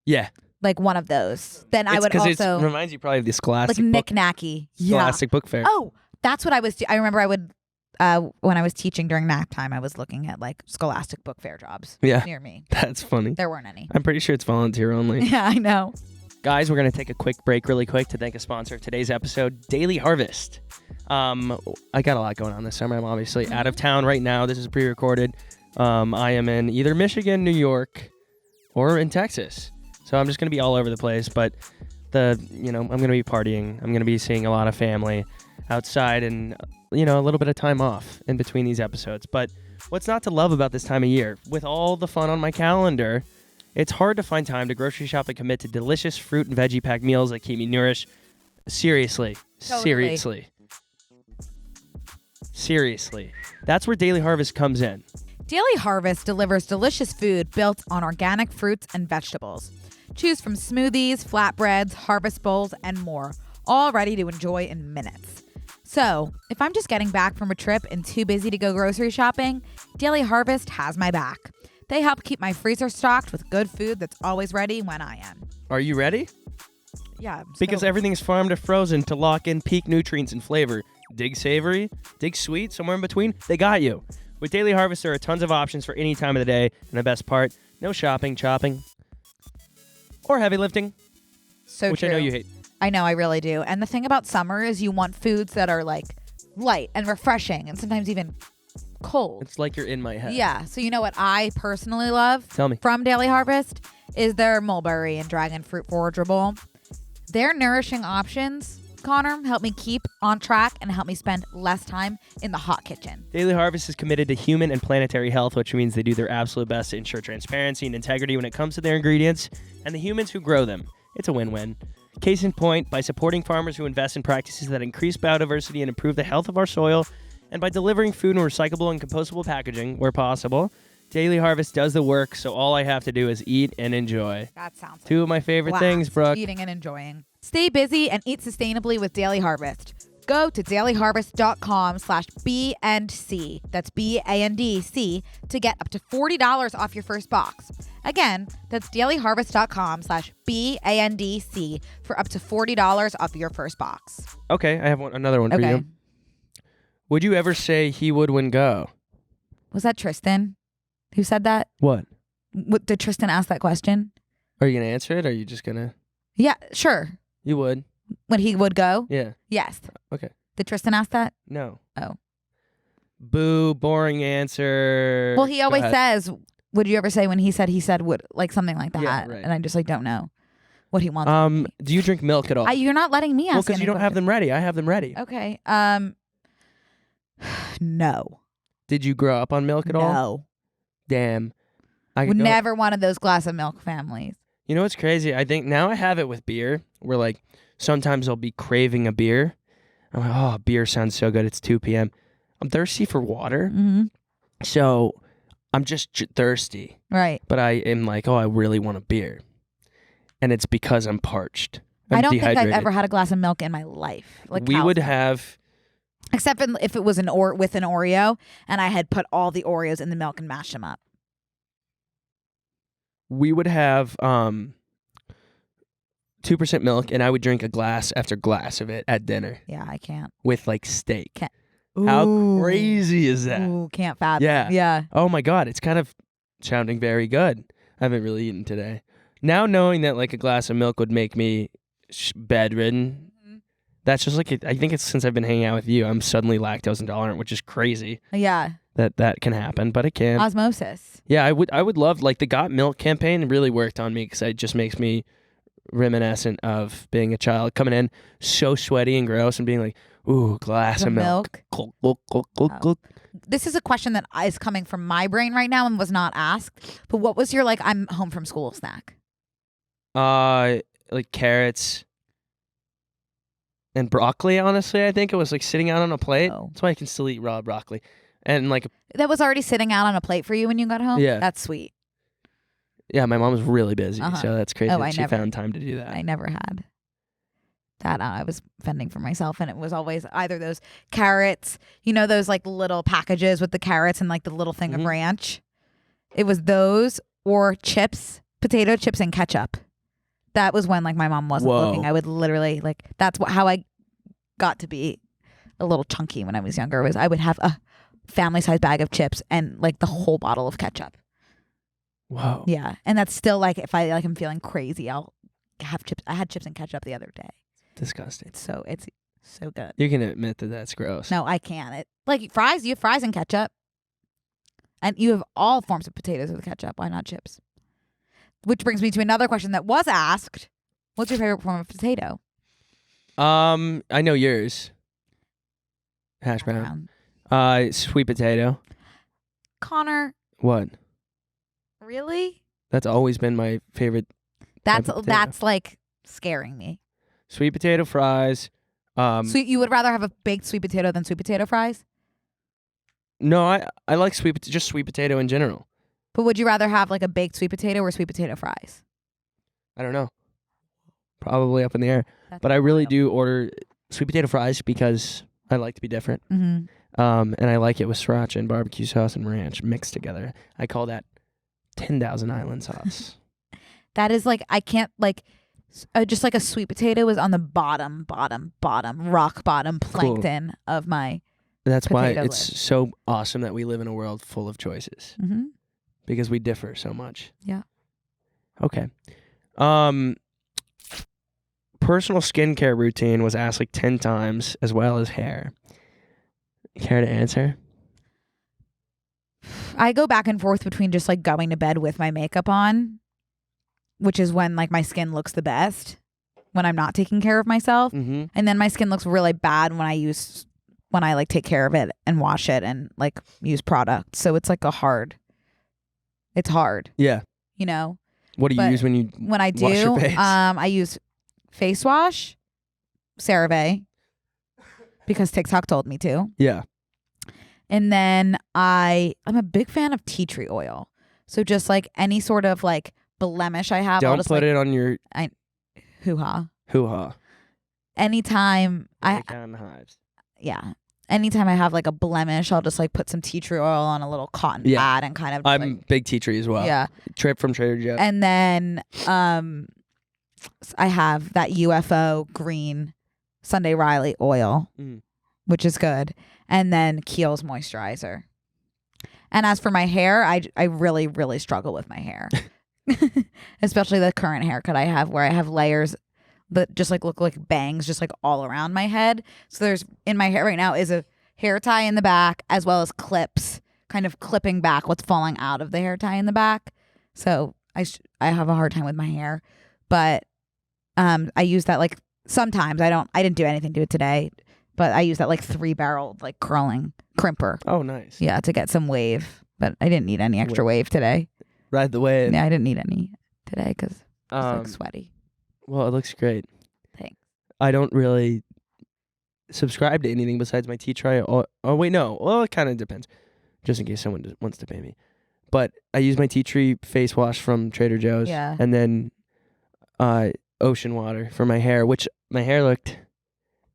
Yeah. Like one of those. Then I would also it reminds you probably of the Scholastic like knick-knacky. Scholastic Book Fair. Oh, that's what I was. I remember I would when I was teaching during nap time, I was looking at like Scholastic Book Fair jobs near me. That's funny. There weren't any. I'm pretty sure it's volunteer only. Yeah, I know. Guys, we're going to take a quick break really quick to thank a sponsor of today's episode, Daily Harvest. I got a lot going on this summer. I'm obviously out of town right now. This is pre-recorded. I am in either Michigan, New York, or in Texas. So I'm just going to be all over the place. But I'm going to be partying. I'm going to be seeing a lot of family outside and, a little bit of time off in between these episodes. But what's not to love about this time of year? With all the fun on my calendar, it's hard to find time to grocery shop and commit to delicious fruit and veggie packed meals that keep me nourished. Seriously. That's where Daily Harvest comes in. Daily Harvest delivers delicious food built on organic fruits and vegetables. Choose from smoothies, flatbreads, harvest bowls, and more, all ready to enjoy in minutes. So, if I'm just getting back from a trip and too busy to go grocery shopping, Daily Harvest has my back. They help keep my freezer stocked with good food that's always ready when I am. Are you ready? Yeah. Because everything's farm to frozen to lock in peak nutrients and flavor. Dig savory, dig sweet, somewhere in between, they got you. With Daily Harvest, there are tons of options for any time of the day. And the best part, no shopping, chopping, or heavy lifting. So which true. I know you hate. I know, I really do. And the thing about summer is you want foods that are like light and refreshing and sometimes even cold. It's like you're in my head. Yeah. So you know what I personally love Tell me. from Daily Harvest is their mulberry and dragon fruit forageable. Their nourishing options, Connor, help me keep on track and help me spend less time in the hot kitchen. Daily Harvest is committed to human and planetary health, which means they do their absolute best to ensure transparency and integrity when it comes to their ingredients and the humans who grow them. It's a win-win. Case in point, by supporting farmers who invest in practices that increase biodiversity and improve the health of our soil, and by delivering food in recyclable and compostable packaging where possible, Daily Harvest does the work, so all I have to do is eat and enjoy. That sounds Two of my favorite blast. things, Brooke. Eating and enjoying. Stay busy and eat sustainably with Daily Harvest. Go to dailyharvest.com/B&C. That's BANDC to get up to $40 off your first box. Again, that's dailyharvest.com/BANDC for up to $40 off your first box. Okay, I have another one for you. Would you ever say he would when go? Was that Tristan who said that? What? Did Tristan ask that question? Are you going to answer it, or are you just going to? Yeah, sure. You would. When he would go? Yeah. Yes. Okay. Did Tristan ask that? No. Oh. Boo, boring answer. Well, he always Go ahead. says, would you ever say when he said would, like something like that? Yeah, right. And I just like don't know what he wants. Do you drink milk at all? You're not letting me ask. Well, because you don't have them ready. I have them ready. Okay. No. Did you grow up on milk at all? No. Damn. Would never one of those glass of milk families. You know what's crazy? I think now I have it with beer, where like sometimes I'll be craving a beer. I'm like, oh, beer sounds so good. It's 2 p.m. I'm thirsty for water. Mm-hmm. So I'm just thirsty. Right. But I am like, oh, I really want a beer. And it's because I'm parched. I'm I don't dehydrated. think I've ever had a glass of milk in my life. Like we would milk. have... Except if it was with an Oreo and I had put all the Oreos in the milk and mashed them up. We would have 2% milk, and I would drink a glass after glass of it at dinner. Yeah, I can't. With like steak. Can't. How crazy is that? Ooh, can't fathom. Yeah. Yeah. Oh my God, it's kind of sounding very good. I haven't really eaten today. Now knowing that like a glass of milk would make me bedridden, that's just like, I think it's since I've been hanging out with you, I'm suddenly lactose intolerant, which is crazy. Yeah. That can happen, but it can. Osmosis. Yeah, I would love, like the Got Milk campaign really worked on me because it just makes me reminiscent of being a child, coming in so sweaty and gross and being like, ooh, glass of milk. Gulp, gulp, gulp, gulp, gulp. This is a question that is coming from my brain right now and was not asked. But what was your like I'm home from school snack? Like carrots and broccoli, honestly. I think it was like sitting out on a plate. Oh. That's why I can still eat raw broccoli. And like That was already sitting out on a plate for you when you got home? Yeah. That's sweet. yeah, my mom was really busy, so that's crazy Oh, that I she never- found time to do that. I never had that. I was fending for myself, and it was always either those carrots, you know, those like little packages with the carrots and like the little thing of ranch. It was those or chips, potato chips and ketchup. That was when like my mom wasn't looking. I would literally like that's how I got to be a little chunky when I was younger. Was I would have a family size bag of chips and like the whole bottle of ketchup. Whoa. Yeah, and that's still like if I like I'm feeling crazy, I'll have chips. I had chips and ketchup the other day. Disgusting. It's so good. You can admit that that's gross. No, I can't. Like fries, you have fries and ketchup, and you have all forms of potatoes with ketchup. Why not chips? Which brings me to another question that was asked: what's your favorite form of potato? I know yours. Hash brown. Sweet potato. Connor. What? Really? That's always been my favorite. That's like scaring me. Sweet potato fries. So you would rather have a baked sweet potato than sweet potato fries? No, I like just sweet potato in general. But would you rather have like a baked sweet potato or sweet potato fries? I don't know. Probably up in the air. That's But I really wild. do order sweet potato fries because I like to be different. Mm-hmm. And I like it with sriracha and barbecue sauce and ranch mixed together. I call that 10,000 Island sauce. That is like I can't like just like a sweet potato is on the bottom, rock bottom plankton of my. That's why potato it's list. so awesome that we live in a world full of choices Mm-hmm. because we differ so much. Yeah. Okay. Personal skincare routine was asked like 10 times, as well as hair. Care to answer? I go back and forth between just like going to bed with my makeup on, which is when like my skin looks the best when I'm not taking care of myself. Mm-hmm. And then my skin looks really bad when I like take care of it and wash it and like use products. So it's like it's hard, Yeah. you know? What do you use when you I do, wash your face? I use face wash, CeraVe, because TikTok told me to. Yeah. And then I'm a big fan of tea tree oil. So just like any sort of like blemish I have, I'll Don't just put like, it on your hoo-ha. hoo-ha. Anytime hives. yeah. Anytime I have like a blemish, I'll just like put some tea tree oil on a little cotton pad and kind of I'm like, big tea tree as well. Yeah. Trip from Trader Joe's. And then I have that UFO green Sunday Riley oil, which is good. And then Kiehl's moisturizer. And as for my hair, I really, really struggle with my hair. Especially the current haircut I have where I have layers that just like look like bangs just like all around my head. So there's in my hair right now is a hair tie in the back as well as clips kind of clipping back what's falling out of the hair tie in the back. So I have a hard time with my hair. But I use that like sometimes I didn't do anything to it today. But I use that like 3-barreled like curling crimper. Oh, nice. Yeah, to get some wave. But I didn't need any extra wave today. Ride the wave. Yeah, I didn't need any today because it's like sweaty. Well, it looks great. Thanks. I don't really subscribe to anything besides my tea tray. Oh wait, no. Well, it kind of depends. Just in case someone wants to pay me. But I use my tea tree face wash from Trader Joe's. Yeah. And then ocean water for my hair, which my hair looked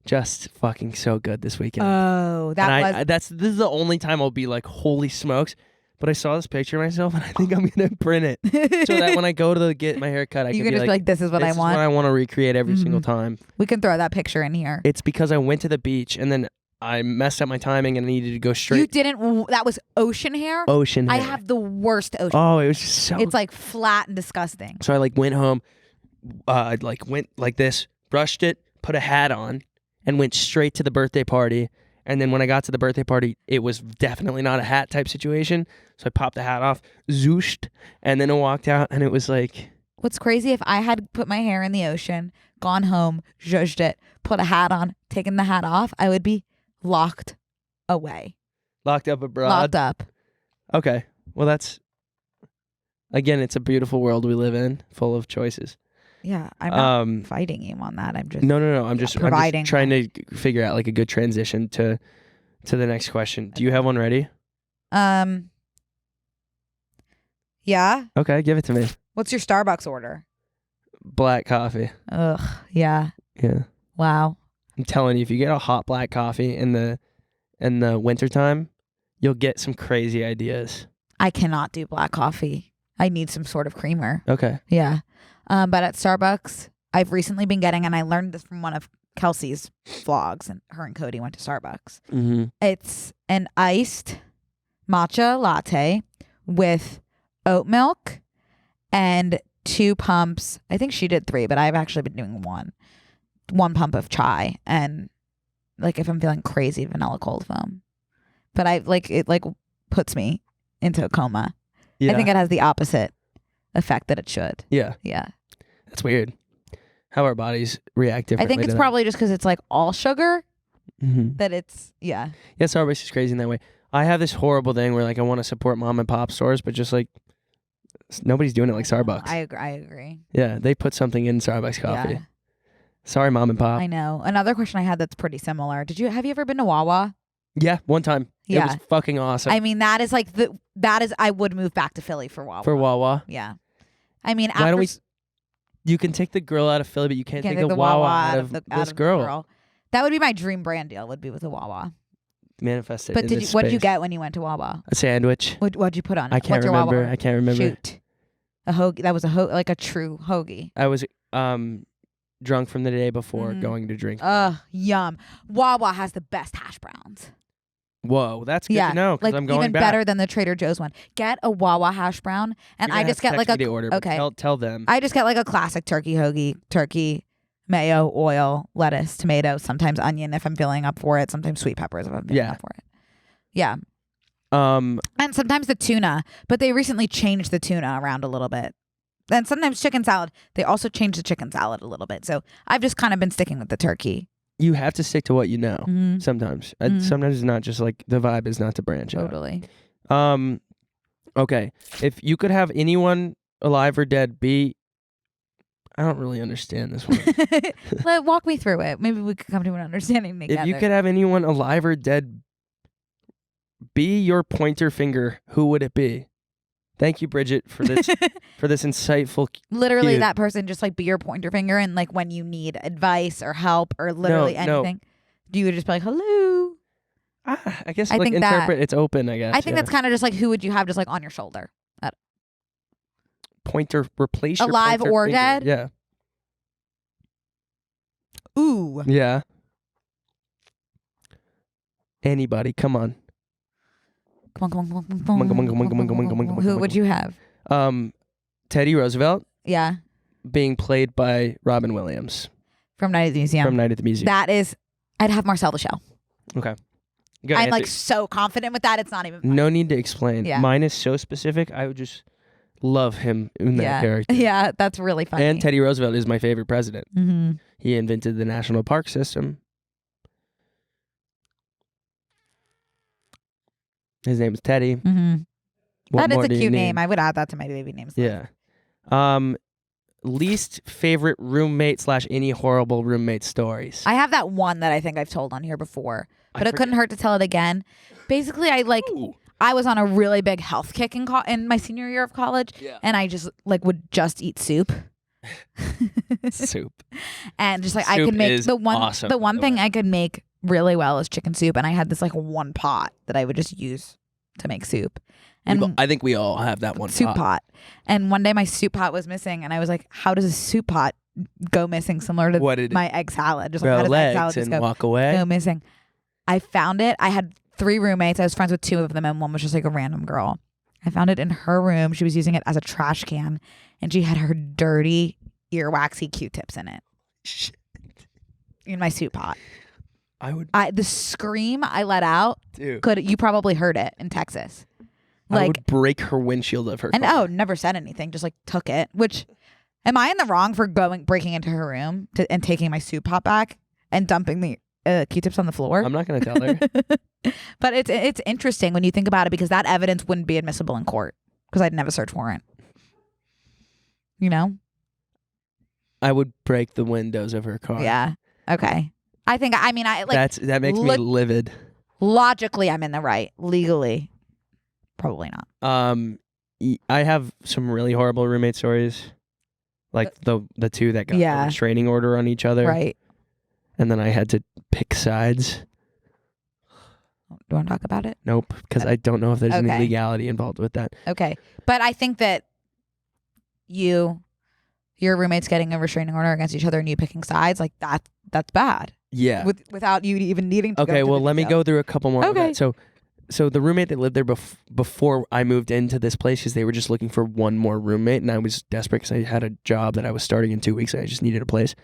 just fucking so good this weekend. Oh, this is the only time I'll be like, holy smokes. But I saw this picture of myself and I think I'm gonna print it so that when I go to get my hair cut, I can just be like, this is what I want. This is what I want to recreate every single time. We can throw that picture in here. It's because I went to the beach and then I messed up my timing and I needed to go straight. You didn't. That was ocean hair. Ocean hair. I have the worst ocean. Oh, it was just so. It's like flat and disgusting. So I like went home, like went like this, brushed it, put a hat on, and went straight to the birthday party. And then when I got to the birthday party, it was definitely not a hat type situation. So I popped the hat off, zooshed, and then I walked out, and it was like. What's crazy, if I had put my hair in the ocean, gone home, zhuzhed it, put a hat on, taken the hat off, I would be locked away. Locked up abroad? Locked up. Okay. Well, that's. Again, it's a beautiful world we live in, full of choices. Yeah, I'm not fighting you on that. I'm just no. I'm just providing. I'm just trying to figure out like a good transition to the next question. Do you have one ready? Yeah. Okay, give it to me. What's your Starbucks order? Black coffee. Ugh. Yeah. Yeah. Wow. I'm telling you, if you get a hot black coffee in the wintertime, you'll get some crazy ideas. I cannot do black coffee. I need some sort of creamer. Okay. Yeah. But at Starbucks, I've recently been getting, and I learned this from one of Kelsey's vlogs, and her and Cody went to Starbucks. Mm-hmm. It's an iced matcha latte with oat milk and 2 pumps. I think she did 3, but I've actually been doing 1. 1 pump of chai, and like if I'm feeling crazy, vanilla cold foam. But it puts me into a coma. Yeah. I think it has the opposite effect that it should. Yeah. Yeah. That's weird. How our bodies react differently. I think it's probably just because it's like all sugar that it's, yeah. Yeah, Starbucks is crazy in that way. I have this horrible thing where like I want to support mom and pop stores, but just like nobody's doing it like Starbucks. I agree. Yeah, they put something in Starbucks coffee. Yeah. Sorry, mom and pop. I know. Another question I had that's pretty similar. Have you ever been to Wawa? Yeah, one time. Yeah. It was fucking awesome. I mean, I would move back to Philly for Wawa. For Wawa? Yeah. I mean, why don't we? You can take the girl out of Philly, but you can't take the Wawa out of this girl. That would be my dream brand deal. Would be with a Wawa. Manifest it. But what did you get when you went to Wawa? A sandwich. What'd you put on it? I can't remember. I can't remember. Shoot. A hoagie. That was like a true hoagie. I was drunk from the day before going to drink. Yum. Wawa has the best hash browns. Whoa, that's good to know because I'm going even back. better than the Trader Joe's one. Get a Wawa hash brown, and I just get like a order, okay. Tell them. I just get like a classic turkey hoagie, turkey, mayo, oil, lettuce, tomato, sometimes onion if I'm feeling up for it, sometimes sweet peppers if I'm feeling up for it. Yeah. And sometimes the tuna, but they recently changed the tuna around a little bit. And sometimes chicken salad, they also changed the chicken salad a little bit. So I've just kind of been sticking with the turkey. You have to stick to what you know sometimes. Sometimes it's not just like the vibe is not to branch out. Totally. Okay. If you could have anyone alive or dead be... I don't really understand this one. Walk me through it. Maybe we could come to an understanding together. If you could have anyone alive or dead be your pointer finger, who would it be? Thank you, Bridget, for this for this insightful. Literally, that person just like be your pointer finger, and like when you need advice or help or literally anything, do you just be like, hello? I guess like interpret. It's open. I guess. I think that's kind of just like who would you have just like on your shoulder? Pointer replace your alive pointer or finger. dead? Yeah. Ooh. Yeah. Anybody? Come on. Come on. Who would you have? Teddy Roosevelt. Yeah. Being played by Robin Williams. From Night at the Museum. From Night at the Museum. That is, I'd have Marcel the Shell. Okay. I'm like so confident with that. It's not even funny. No need to explain. Yeah. Mine is so specific. I would just love him in that character. Yeah, that's really funny. And Teddy Roosevelt is my favorite president. Mm-hmm. He invented the national park system. His name is Teddy. Mm-hmm. That is a cute name. Need? I would add that to my baby names. Yeah. Least favorite roommate / any horrible roommate stories. I have that one that I think I've told on here before, but it couldn't hurt to tell it again. Basically, I was on a really big health kick in my senior year of college, and I just would just eat soup. Soup. And just like soup I could make awesome, the one thing I could make really well is chicken soup, and I had this like one pot that I would just use to make soup. And I think we all have that one soup pot. And one day my soup pot was missing, and I was like, how does a soup pot go missing similar to my egg salad? Just like how does egg salad just go missing? I found it. I had 3 roommates. I was friends with 2 of them, and one was just like a random girl. I found it in her room. She was using it as a trash can, and she had her dirty earwaxy Q-tips in it. Shit. In my soup pot. The scream I let out, dude. You probably heard it in Texas. I would break her windshield of her car. And never said anything, just like took it. Which, am I in the wrong for breaking into her room and taking my soup pot back and dumping the Q-tips on the floor? I'm not going to tell her. But it's interesting when you think about it, because that evidence wouldn't be admissible in court because I'd never search warrant. You know? I would break the windows of her car. Yeah. Okay. That makes me livid. Logically, I'm in the right. Legally, probably not. I have some really horrible roommate stories, like the 2 that got a restraining order on each other, right? And then I had to pick sides. Do you want to talk about it? Nope, because I don't know if there's any legality involved with that. Okay, but I think that your roommates getting a restraining order against each other and you picking sides, like that's bad. Yeah. Without you even needing to. Okay, well, let me go through a couple more. Okay. So the roommate that lived there before I moved into this place, because they were just looking for one more roommate, and I was desperate because I had a job that I was starting in 2 weeks, and I just needed a place.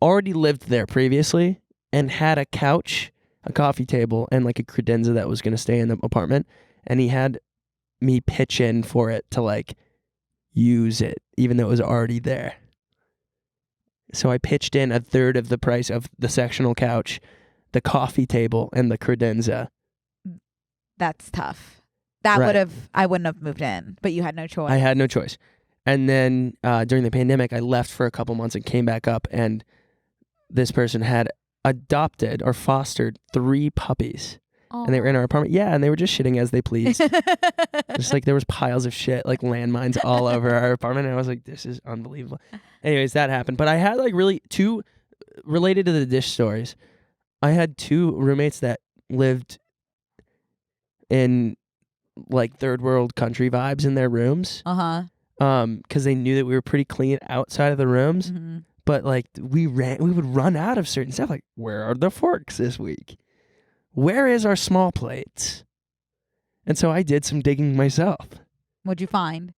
Already lived there previously and had a couch, a coffee table, and like a credenza that was going to stay in the apartment, and he had me pitch in for it to like use it, even though it was already there. So I pitched in 1/3 of the price of the sectional couch, the coffee table, and the credenza. That's tough. I wouldn't have moved in, but you had no choice. I had no choice. And then during the pandemic, I left for a couple months and came back up, and this person had adopted or fostered 3 puppies. Aww. And they were in our apartment. Yeah, and they were just shitting as they pleased. Just like there was piles of shit, like landmines all over our apartment. And I was like, this is unbelievable. Anyways, that happened. But I had like really 2, related to the dish stories, I had 2 roommates that lived in like third world country vibes in their rooms. Because they knew that we were pretty clean outside of the rooms. Mm-hmm. But like we would run out of certain stuff. Like, where are the forks this week? Where is our small plates? And so I did some digging myself. What'd you find?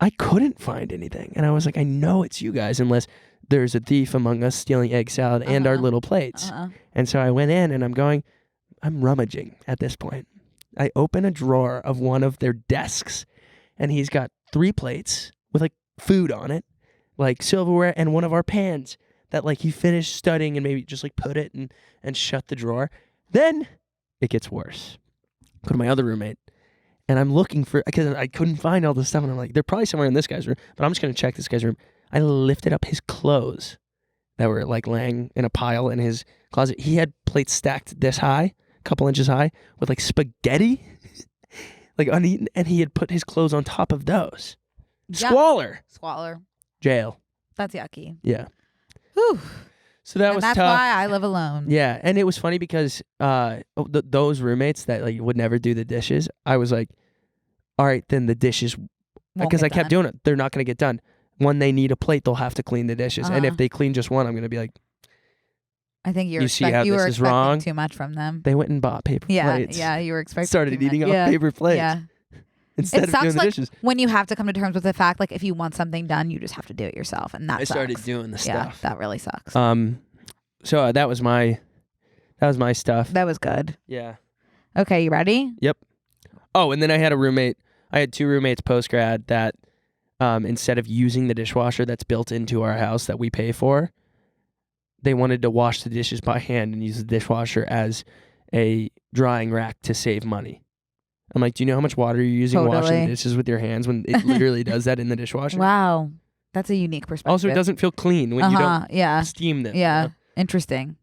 I couldn't find anything. And I was like, I know it's you guys unless there's a thief among us stealing egg salad and our little plates. And so I went in and I'm going, I'm rummaging at this point. I open a drawer of one of their desks, and he's got 3 plates with like food on it, like silverware, and one of our pans that like he finished studying and maybe just like put it and shut the drawer. Then it gets worse. Go to my other roommate, and I'm looking for, because I couldn't find all this stuff, and I'm like, they're probably somewhere in this guy's room, but I'm just going to check this guy's room. I lifted up his clothes that were like laying in a pile in his closet. He had plates stacked this high, a couple inches high, with like spaghetti, like uneaten, and he had put his clothes on top of those. Yep. Squalor. Jail. That's yucky. Yeah. Whew. So that was that's tough. why I live alone. Yeah, and it was funny because those roommates that like would never do the dishes, I was like, all right, then the dishes, because I kept doing it. They're not going to get done. When they need a plate, they'll have to clean the dishes. And if they clean just one, I'm going to be like, I think you were expecting wrong? too much from them. They went and bought paper plates. Yeah, you were expecting Started too eating much. off paper plates. Yeah. Instead it of sucks doing the dishes. When you have to come to terms with the fact, like if you want something done, you just have to do it yourself, and that I started doing the stuff. Yeah, that really sucks. So that was my stuff. That was good. Yeah. Okay, you ready? Yep. Oh, and then I had a roommate. I had 2 roommates post grad that instead of using the dishwasher that's built into our house that we pay for, they wanted to wash the dishes by hand and use the dishwasher as a drying rack to save money. I'm like, do you know how much water you're using washing dishes with your hands when it literally does that in the dishwasher? Wow. That's a unique perspective. Also, it doesn't feel clean when you don't steam them. Yeah. You know? Interesting.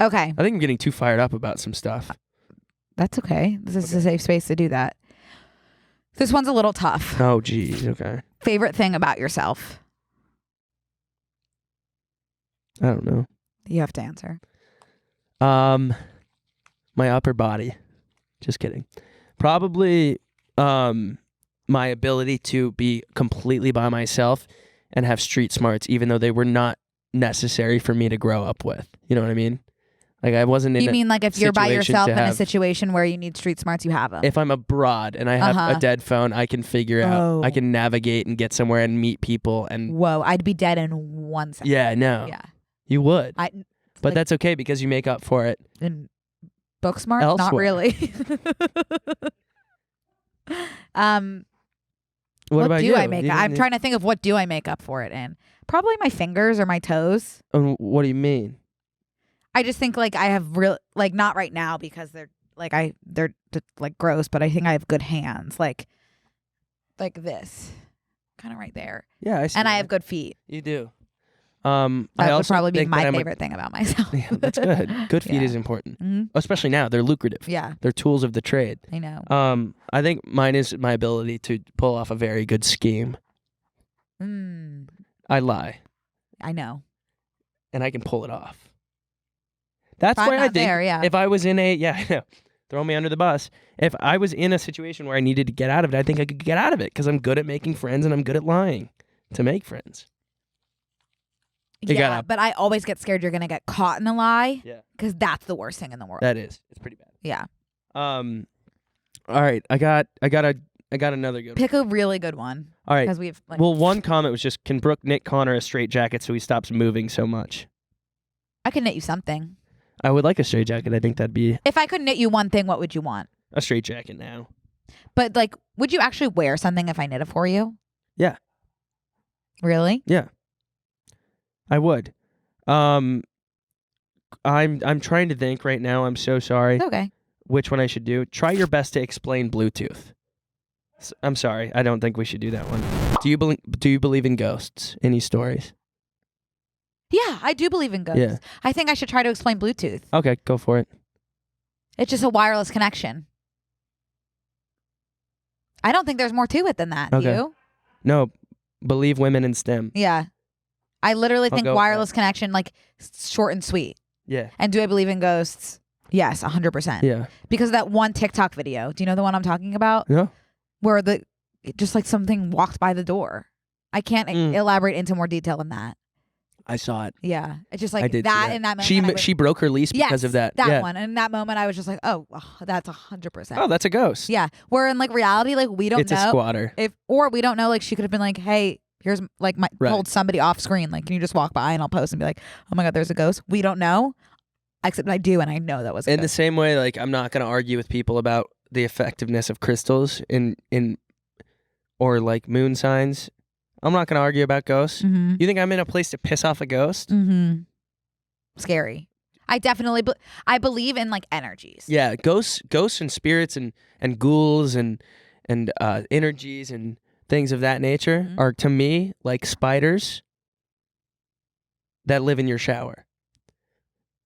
Okay. I think I'm getting too fired up about some stuff. That's okay. This is a safe space to do that. This one's a little tough. Oh, geez. Okay. Favorite thing about yourself? I don't know. You have to answer. My upper body. Just kidding. Probably my ability to be completely by myself and have street smarts, even though they were not necessary for me to grow up with. You know what I mean? Like I wasn't in. You mean like if you're by yourself in a have, situation where you need street smarts, you have them? If I'm abroad and I have a dead phone, I can figure out. I can navigate and get somewhere and meet people. And whoa, I'd be dead in 1 second. Yeah, no. Yeah, you would. but like, that's okay because you make up for it. In book smart, elsewhere. Not really. What about do you? I make? I'm trying to think of what do I make up for it in. Probably my fingers or my toes. What do you mean? I just think like I have real like not right now because they're like gross, but I think I have good hands like this, kind of right there. Yeah, I see. And I have good feet. You do. That I would probably be my favorite thing about myself. Yeah, that's good. Good feet is important, especially now. They're lucrative. Yeah, they're tools of the trade. I know. I think mine is my ability to pull off a very good scheme. I lie. I know. And I can pull it off. That's where I think there, if I was in a throw me under the bus. If I was in a situation where I needed to get out of it, I think I could get out of it because I'm good at making friends and I'm good at lying to make friends. But I always get scared you're gonna get caught in a lie. Yeah, because that's the worst thing in the world. That is. It's pretty bad. Yeah. All right. I got another good one. Pick a really good one. All right. Because we've one comment was just, can Brooke knit Connor a straight jacket so he stops moving so much? I can knit you something. I would like a straight jacket. I think that'd be. If I could knit you one thing, what would you want? A straight jacket now. But like, would you actually wear something if I knit it for you? Yeah. Really? Yeah. I would. I'm trying to think right now. I'm so sorry. It's okay. Which one I should do? Try your best to explain Bluetooth. I'm sorry. I don't think we should do that one. Do you believe in ghosts? Any stories? Yeah, I do believe in ghosts. Yeah. I think I should try to explain Bluetooth. Okay, go for it. It's just a wireless connection. I don't think there's more to it than that. Okay. Do you? No, believe women in STEM. Yeah. I literally think wireless connection, like short and sweet. Yeah. And do I believe in ghosts? Yes, 100%. Yeah. Because of that one TikTok video. Do you know the one I'm talking about? Yeah. Where just like something walked by the door. I can't elaborate into more detail than that. I saw it. Yeah. It's just like I did that see in that moment. She broke her lease because of that. That yeah. one. And in that moment, I was just like, oh, that's 100%. Oh, that's a ghost. Yeah. Where in like reality, like we don't know. It's a squatter. Or we don't know, like she could have been like, hey, here's like told somebody off screen, like, can you just walk by and I'll post and be like, oh my God, there's a ghost. We don't know. Except I do, and I know that was in the same way. Like, I'm not gonna argue with people about the effectiveness of crystals in or like moon signs. I'm not gonna argue about ghosts. Mm-hmm. You think I'm in a place to piss off a ghost? Mm-hmm. Scary. I definitely, I believe in like energies. Yeah, ghosts and spirits and ghouls and energies and things of that nature are to me like spiders that live in your shower.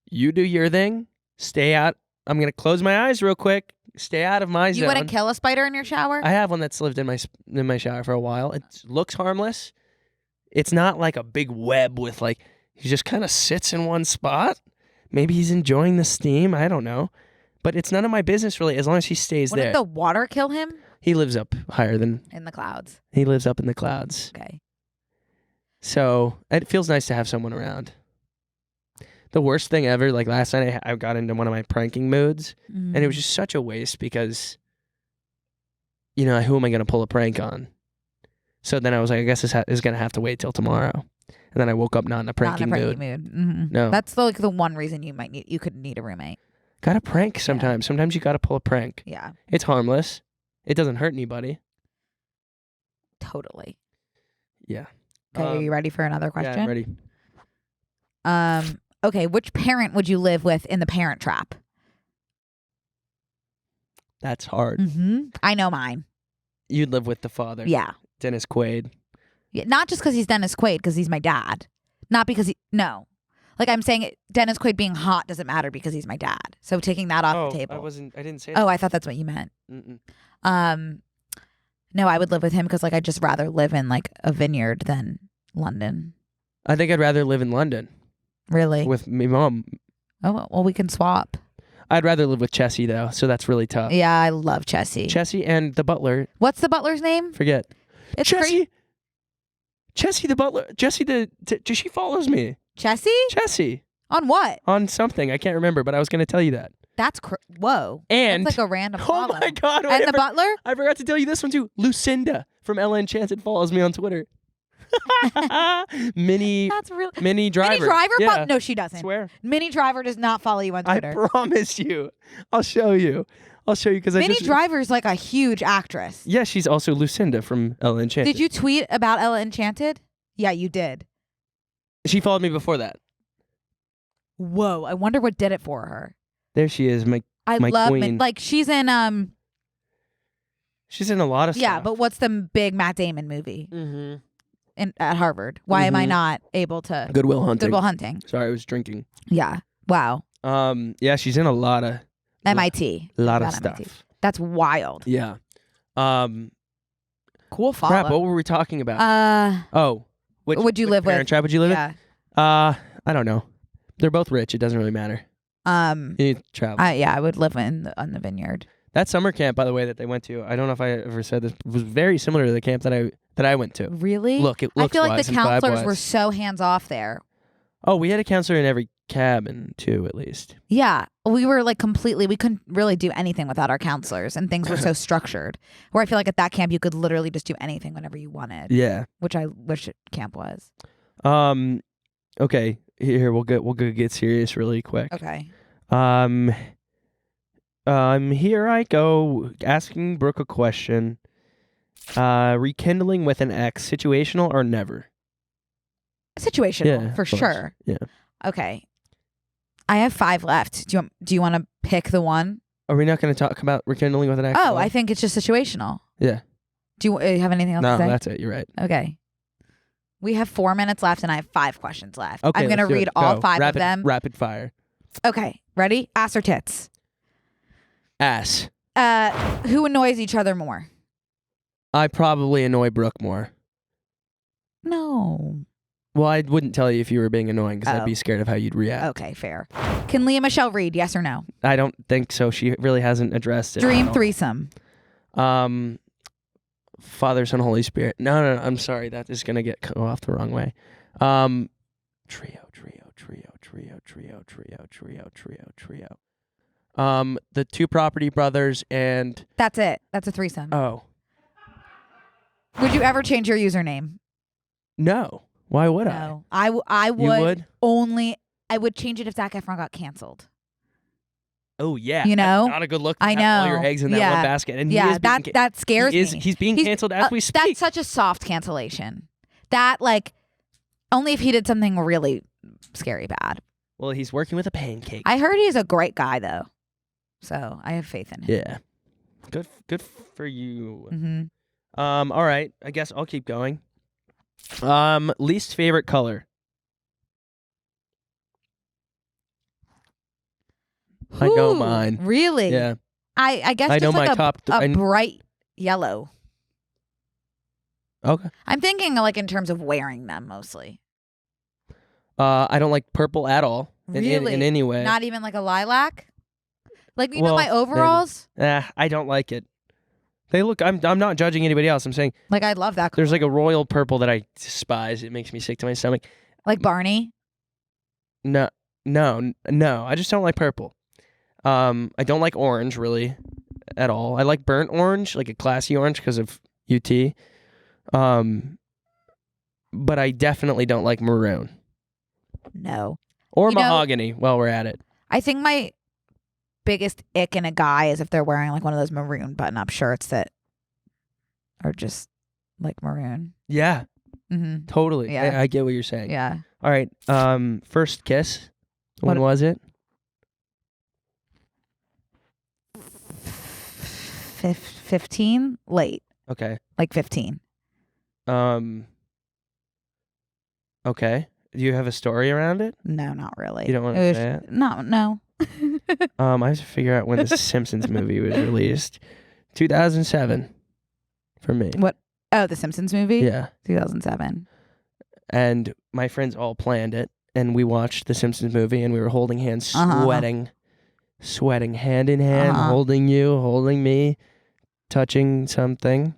You do your thing. Stay out. I'm gonna close my eyes real quick. Stay out of my zone. You wouldn't kill a spider in your shower? I have one that's lived in my shower for a while. It looks harmless. It's not like a big web with like he just kind of sits in one spot. Maybe he's enjoying the steam. I don't know. But it's none of my business really as long as he stays Wouldn't there. the water kill him? He lives up higher than... In the clouds. He lives up in the clouds. Okay. So it feels nice to have someone around. The worst thing ever, like last night I got into one of my pranking moods and it was just such a waste because, you know, who am I going to pull a prank on? So then I was like, I guess this is going to have to wait till tomorrow. And then I woke up not in a pranking mood. Mm-hmm. No. That's like the one reason you could need a roommate. Gotta prank sometimes. Yeah. Sometimes you gotta pull a prank. Yeah. It's harmless. It doesn't hurt anybody. Totally. Yeah. Okay, are you ready for another question? Yeah, I'm ready. Okay, which parent would you live with in the Parent Trap? That's hard. Mm-hmm. I know mine. You'd live with the father. Yeah. Dennis Quaid. Yeah, not just because he's Dennis Quaid, because he's my dad. Not because no. Like I'm saying, Dennis Quaid being hot doesn't matter because he's my dad. So taking that off the table. I didn't say that. Oh, I thought that's what you meant. Mm-mm. No, I would live with him because like I'd just rather live in like a vineyard than London. I think I'd rather live in London. Really? With my mom. Oh, well, we can swap. I'd rather live with Chessie though, so that's really tough. Yeah, I love Chessie. Chessie and the butler. What's the butler's name? Forget. It's Chessie. Chessie the butler. Chessie she follows me. Chessie? Chessie. On what? On something. I can't remember, but I was going to tell you that. That's whoa. And that's like a random follow. Oh my God. And the butler? I forgot to tell you this one too. Lucinda from Ella Enchanted follows me on Twitter. Minnie That's real. Minnie Driver. Minnie Driver? Yeah. No, she doesn't. I swear. Minnie Driver does not follow you on Twitter. I promise you. I'll show you because Minnie Driver's like a huge actress. Yeah, she's also Lucinda from Ella Enchanted. Did you tweet about Ella Enchanted? Yeah, you did. She followed me before that. Whoa, I wonder what did it for her. There she is, my love queen. Like she's in She's in a lot of stuff. Yeah, but what's the big Matt Damon movie? Mm-hmm. At Harvard. Why am I not able to? Good Will Hunting. Good Will Hunting. Sorry, I was drinking. Yeah. Wow. Yeah, she's in a lot of MIT. A lot of stuff. MIT. That's wild. Yeah. Cool follow. Crap, what were we talking about? Which would you live with? Parent Trap would you live with? I don't know. They're both rich. It doesn't really matter. You need to travel. I would live on the vineyard. That summer camp, by the way, that they went to, I don't know if I ever said this, was very similar to the camp that I went to. Really? I feel like the counselors were so hands off there. Oh, we had a counselor in every cabin too, at least. Yeah, we were like we couldn't really do anything without our counselors, and things were so structured. Where I feel like at that camp you could literally just do anything whenever you wanted. Yeah. Which I wish camp was. Okay. Here we'll get serious really quick. Okay. Here I go asking Brooke a question. Rekindling with an ex, situational or never? Situational, for sure. Yeah. Okay. I have 5 left. Do you want to pick the one? Are we not going to talk about rekindling with an ex? Oh, I think it's just situational. Yeah. Do you have anything else to say? No, that's it. You're right. Okay. We have 4 minutes left and I have 5 questions left. Okay, I'm going to read all 5 of them. Rapid fire. Okay. Ready? Ass or tits? Ass. Who annoys each other more? I probably annoy Brooke more. No. Well, I wouldn't tell you if you were being annoying because I'd be scared of how you'd react. Okay, fair. Can Leah Michelle read? Yes or no? I don't think so. She really hasn't addressed it. Dream threesome. Father, Son, Holy Spirit. No. I'm sorry. That is gonna get cut off the wrong way. Trio. The 2 Property Brothers and... That's it. That's a threesome. Oh. Would you ever change your username? No. Why would I? No. I would, You would? only I would change it if Zac Efron got canceled. Oh yeah, You know? that's not a good look. To I have all your know. eggs in that Yeah. one basket, and Yeah, he is being that scares me. He's being canceled as we speak. That's such a soft cancellation. That like only if he did something really scary bad. Well, he's working with a pancake. I heard he's a great guy though, so I have faith in him. Yeah, good for you. Mm-hmm. All right, I guess I'll keep going. Least favorite color. I know mine. Really? Yeah. I guess I know just like my a, top. a bright yellow. Okay. I'm thinking like in terms of wearing them mostly. I don't like purple at all. Really? In any way. Not even like a lilac? Like you Well, know my overalls? I don't like it. They look. I'm not judging anybody else. I'm saying Like I love that color. there's like a royal purple that I despise. It makes me sick to my stomach. Like Barney? No. I just don't like purple. I don't like orange really at all. I like burnt orange, like a classy orange because of UT. But I definitely don't like maroon No. or You know- mahogany. While we're at it, I think my biggest ick in a guy is if they're wearing like one of those maroon button-up shirts that are just like maroon. yeah, Mm-hmm. totally. Yeah. I get what you're saying. Yeah. All right. First kiss. When What- was it? 15? Late. Okay. Like 15. Okay. Do you have a story around it? No, not really. You don't want It to was- say it? No. I have to figure out when the Simpsons movie was released. 2007 for me. What? Oh, the Simpsons movie? Yeah. 2007. And my friends all planned it, and we watched the Simpsons movie, and we were holding hands, sweating hand in hand, holding you, holding me, touching something.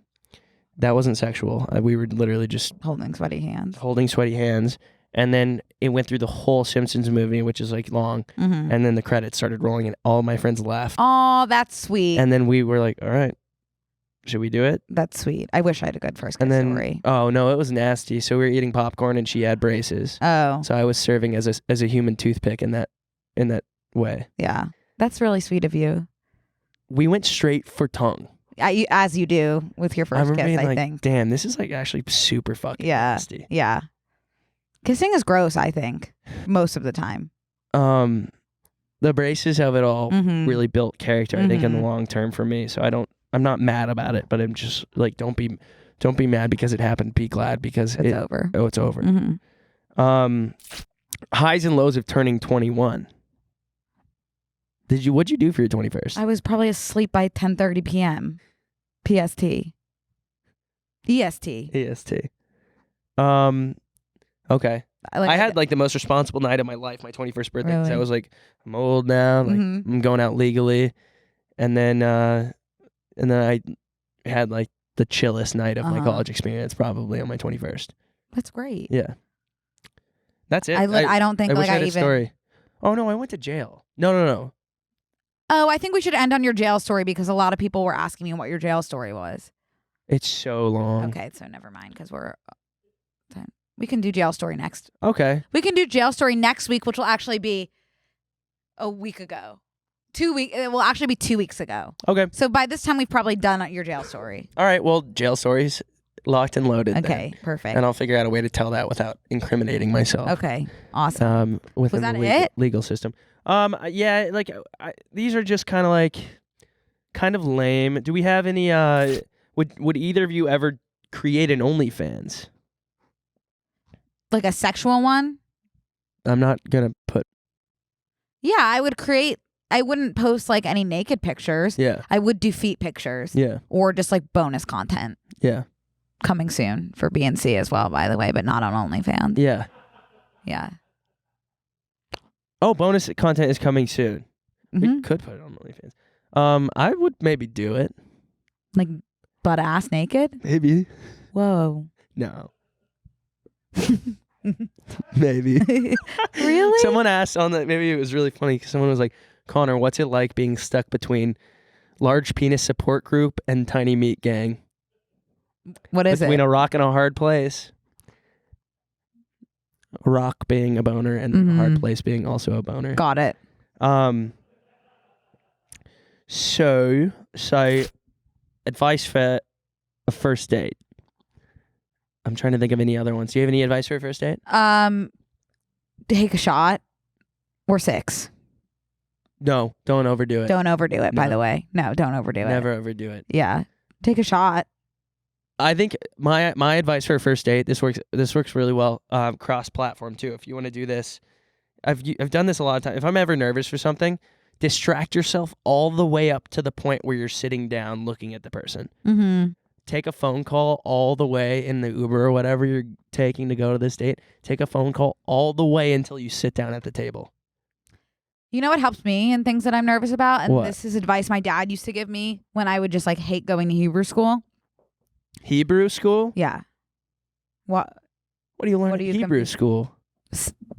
That wasn't sexual. We were literally just Holding sweaty hands. holding sweaty hands. And then it went through the whole Simpsons movie, which is like long. Mm-hmm. And then the credits started rolling, and all my friends laughed. Oh, that's sweet. And then we were like, all right, should we do it? That's sweet. I wish I had a good first kiss And then, story. oh no, it was nasty. So we were eating popcorn, and she had braces. Oh, So I was serving as a human toothpick in that way. yeah. That's really sweet of you. We went straight for tongue. As you do with your I first remember kiss, being I like, think. damn, this is like actually super fucking Yeah. nasty. Yeah. Kissing is gross, I think, most of the time. The braces of it all Mhm. really built character, I think, in the Mhm. long term for me. So I'm not mad about it, but I'm just like, don't be mad because it happened. Be glad because It's over. Oh, it's over. Mm-hmm. Highs and lows of turning 21. What'd you do for your 21st? I was probably asleep by 10:30 p.m. PST. EST. EST. Okay. I had like the most responsible night of my life, my 21st birthday. 'Cause I Really? was like, I'm old now. Like Mhm. I'm going out legally, and then I had like the chillest night of my college experience, probably on my 21st. That's great. Yeah. That's it. I don't think I wish like I I had a even. story. Oh no, I went to jail. No. Oh, I think we should end on your jail story because a lot of people were asking me what your jail story was. It's so long. Okay, so never mind because we can do jail story next. Okay. We can do jail story next week, which will actually be a week ago. It will actually be 2 weeks ago. Okay. So by this time, we've probably done your jail story. All right. Well, jail stories locked and loaded. Okay, then. perfect. And I'll figure out a way to tell that without incriminating myself. Okay, awesome. Within Was that the legal system. Yeah, like these are just kind of lame. Do we have any? Would either of you ever create an OnlyFans? Like a sexual one? I'm not gonna put. Yeah, I would create. I wouldn't post like any naked pictures. Yeah. I would do feet pictures. Yeah. Or just like bonus content. Yeah. Coming soon for BNC as well, by the way, but not on OnlyFans. Yeah. Yeah. Oh, bonus content is coming soon. We Mhm. could put it on OnlyFans. I would maybe do it. Like butt ass naked? Maybe. Whoa. No. Maybe. Really? Someone asked maybe it was really funny because someone was like, Connor, what's it like being stuck between large penis support group and tiny meat gang? What is Between it? a rock and a hard place. rock being a boner and hard place being also a boner. Got it. So advice for a first date. I'm trying to think of any other ones. Do you have any advice for a first date? Take a shot or 6. No, don't overdo it. Don't overdo it, by the way. No, don't overdo it. Never overdo it. Yeah. Take a shot. I think my advice for a first date, this works really well. Cross-platform too. If you want to do this, I've done this a lot of times. If I'm ever nervous for something, distract yourself all the way up to the point where you're sitting down looking at the person. Mm-hmm. Take a phone call all the way in the Uber or whatever you're taking to go to this date. Take a phone call all the way until you sit down at the table. You know what helps me in things that I'm nervous about? And What? This is advice my dad used to give me when I would just like hate going to Hebrew school. Hebrew school? Yeah. What do you learn What at are you Hebrew gonna- school?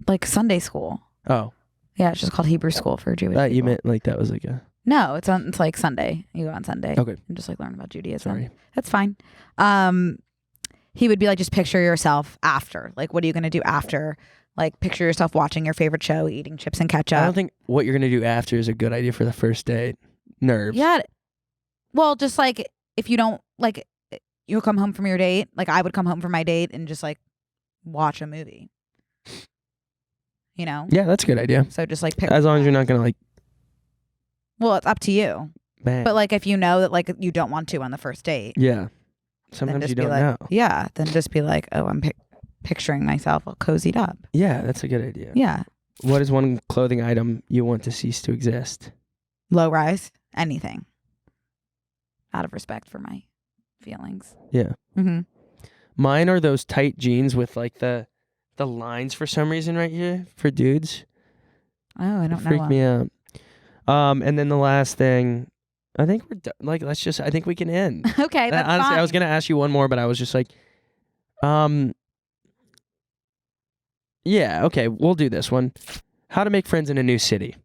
Like Sunday school. Oh. Yeah, it's just called Hebrew school for Jewish You people. meant like that was like a... No, it's like Sunday. You go on Sunday. Okay. And just like learn about Judaism. Sorry. That's fine. He would be like, just picture yourself after. Like, what are you going to do after? Like, picture yourself watching your favorite show, eating chips and ketchup. I don't think what you're going to do after is a good idea for the first date. Nerves. Yeah. Well, just like if you don't, like, you'll come home from your date. Like, I would come home from my date and just like watch a movie. You know? Yeah, that's a good idea. So just like pick. As long as you're not going to like... Well, it's up to you. Bang. But like if you know that like you don't want to on the first date. Yeah. then Sometimes just you be don't like, know. Yeah. Then just be like, oh, I'm picturing myself all cozied up. Yeah, that's a good idea. Yeah. What is one clothing item you want to cease to exist? Low rise. Anything. Out of respect for my feelings. Yeah. Mm-hmm. Mine are those tight jeans with like the lines for some reason right here for dudes. Oh, I don't know. Freak me out. And then the last thing, I think we're done. Like, I think we can end. Okay, that's Honestly, fine. I was going to ask you one more, but I was just like, yeah, okay, we'll do this one. How to make friends in a new city.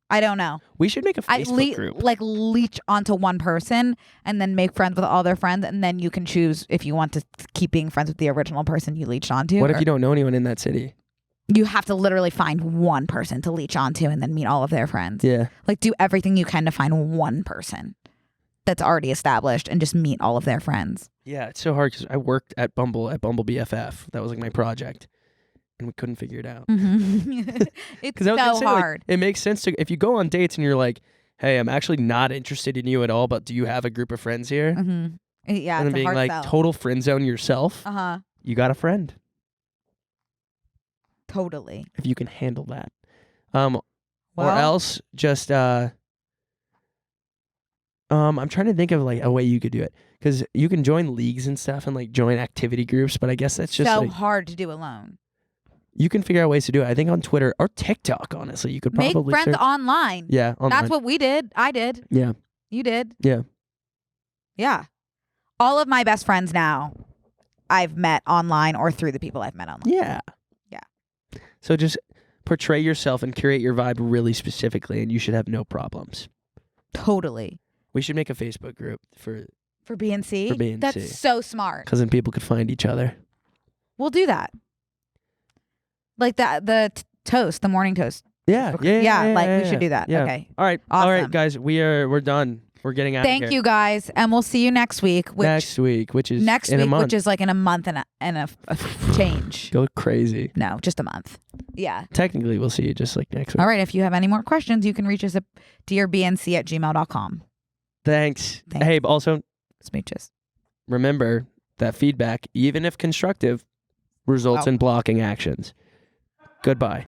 I don't know. We should make a Facebook group. Like leech onto one person and then make friends with all their friends, and then you can choose if you want to keep being friends with the original person you leeched onto. What if you don't know anyone in that city? You have to literally find one person to leech onto and then meet all of their friends. Yeah. Like do everything you can to find one person that's already established and just meet all of their friends. Yeah, it's so hard because I worked at Bumble BFF. That was like my project. And we couldn't figure it out. Mm-hmm. It's 'Cause I was gonna so say, like, hard. it makes sense to if you go on dates and you're like, "Hey, I'm actually not interested in you at all, but do you have a group of friends here?" Mm-hmm. Yeah, And then it's a being hard like sell. total friend zone yourself. Uh-huh. You got a friend Totally. if you can handle that. Or Well- else just I'm trying to think of like a way you could do it because you can join leagues and stuff and like join activity groups, but I guess that's just so like, hard to do alone. you can figure out ways to do it. I think on Twitter or TikTok, honestly, you could Make probably friends search. online. Yeah, online. That's what we did. I did. Yeah. You did. Yeah. Yeah. All of my best friends now I've met online or through the people I've met online. Yeah. Yeah. So just portray yourself and curate your vibe really specifically, and you should have no problems. Totally. We should make a Facebook group for For BNC? For BNC. That's so smart. because then people could find each other. We'll do that. Like the toast, the morning toast. Yeah. Yeah. Like we should do that. Yeah. Okay. All right. All right, Awesome. guys. We're done. We're getting out of here. Thank you guys, and we'll see you next week. Next week, which is next in a week, month. which is like in a month and a change. Go crazy. No, just a month. Yeah. Technically, we'll see you just like next week. All right. If you have any more questions, you can reach us at dearbnc@gmail.com. Thanks. Thanks. Hey, also Smooches. remember that feedback, even if constructive, results in blocking actions. Goodbye.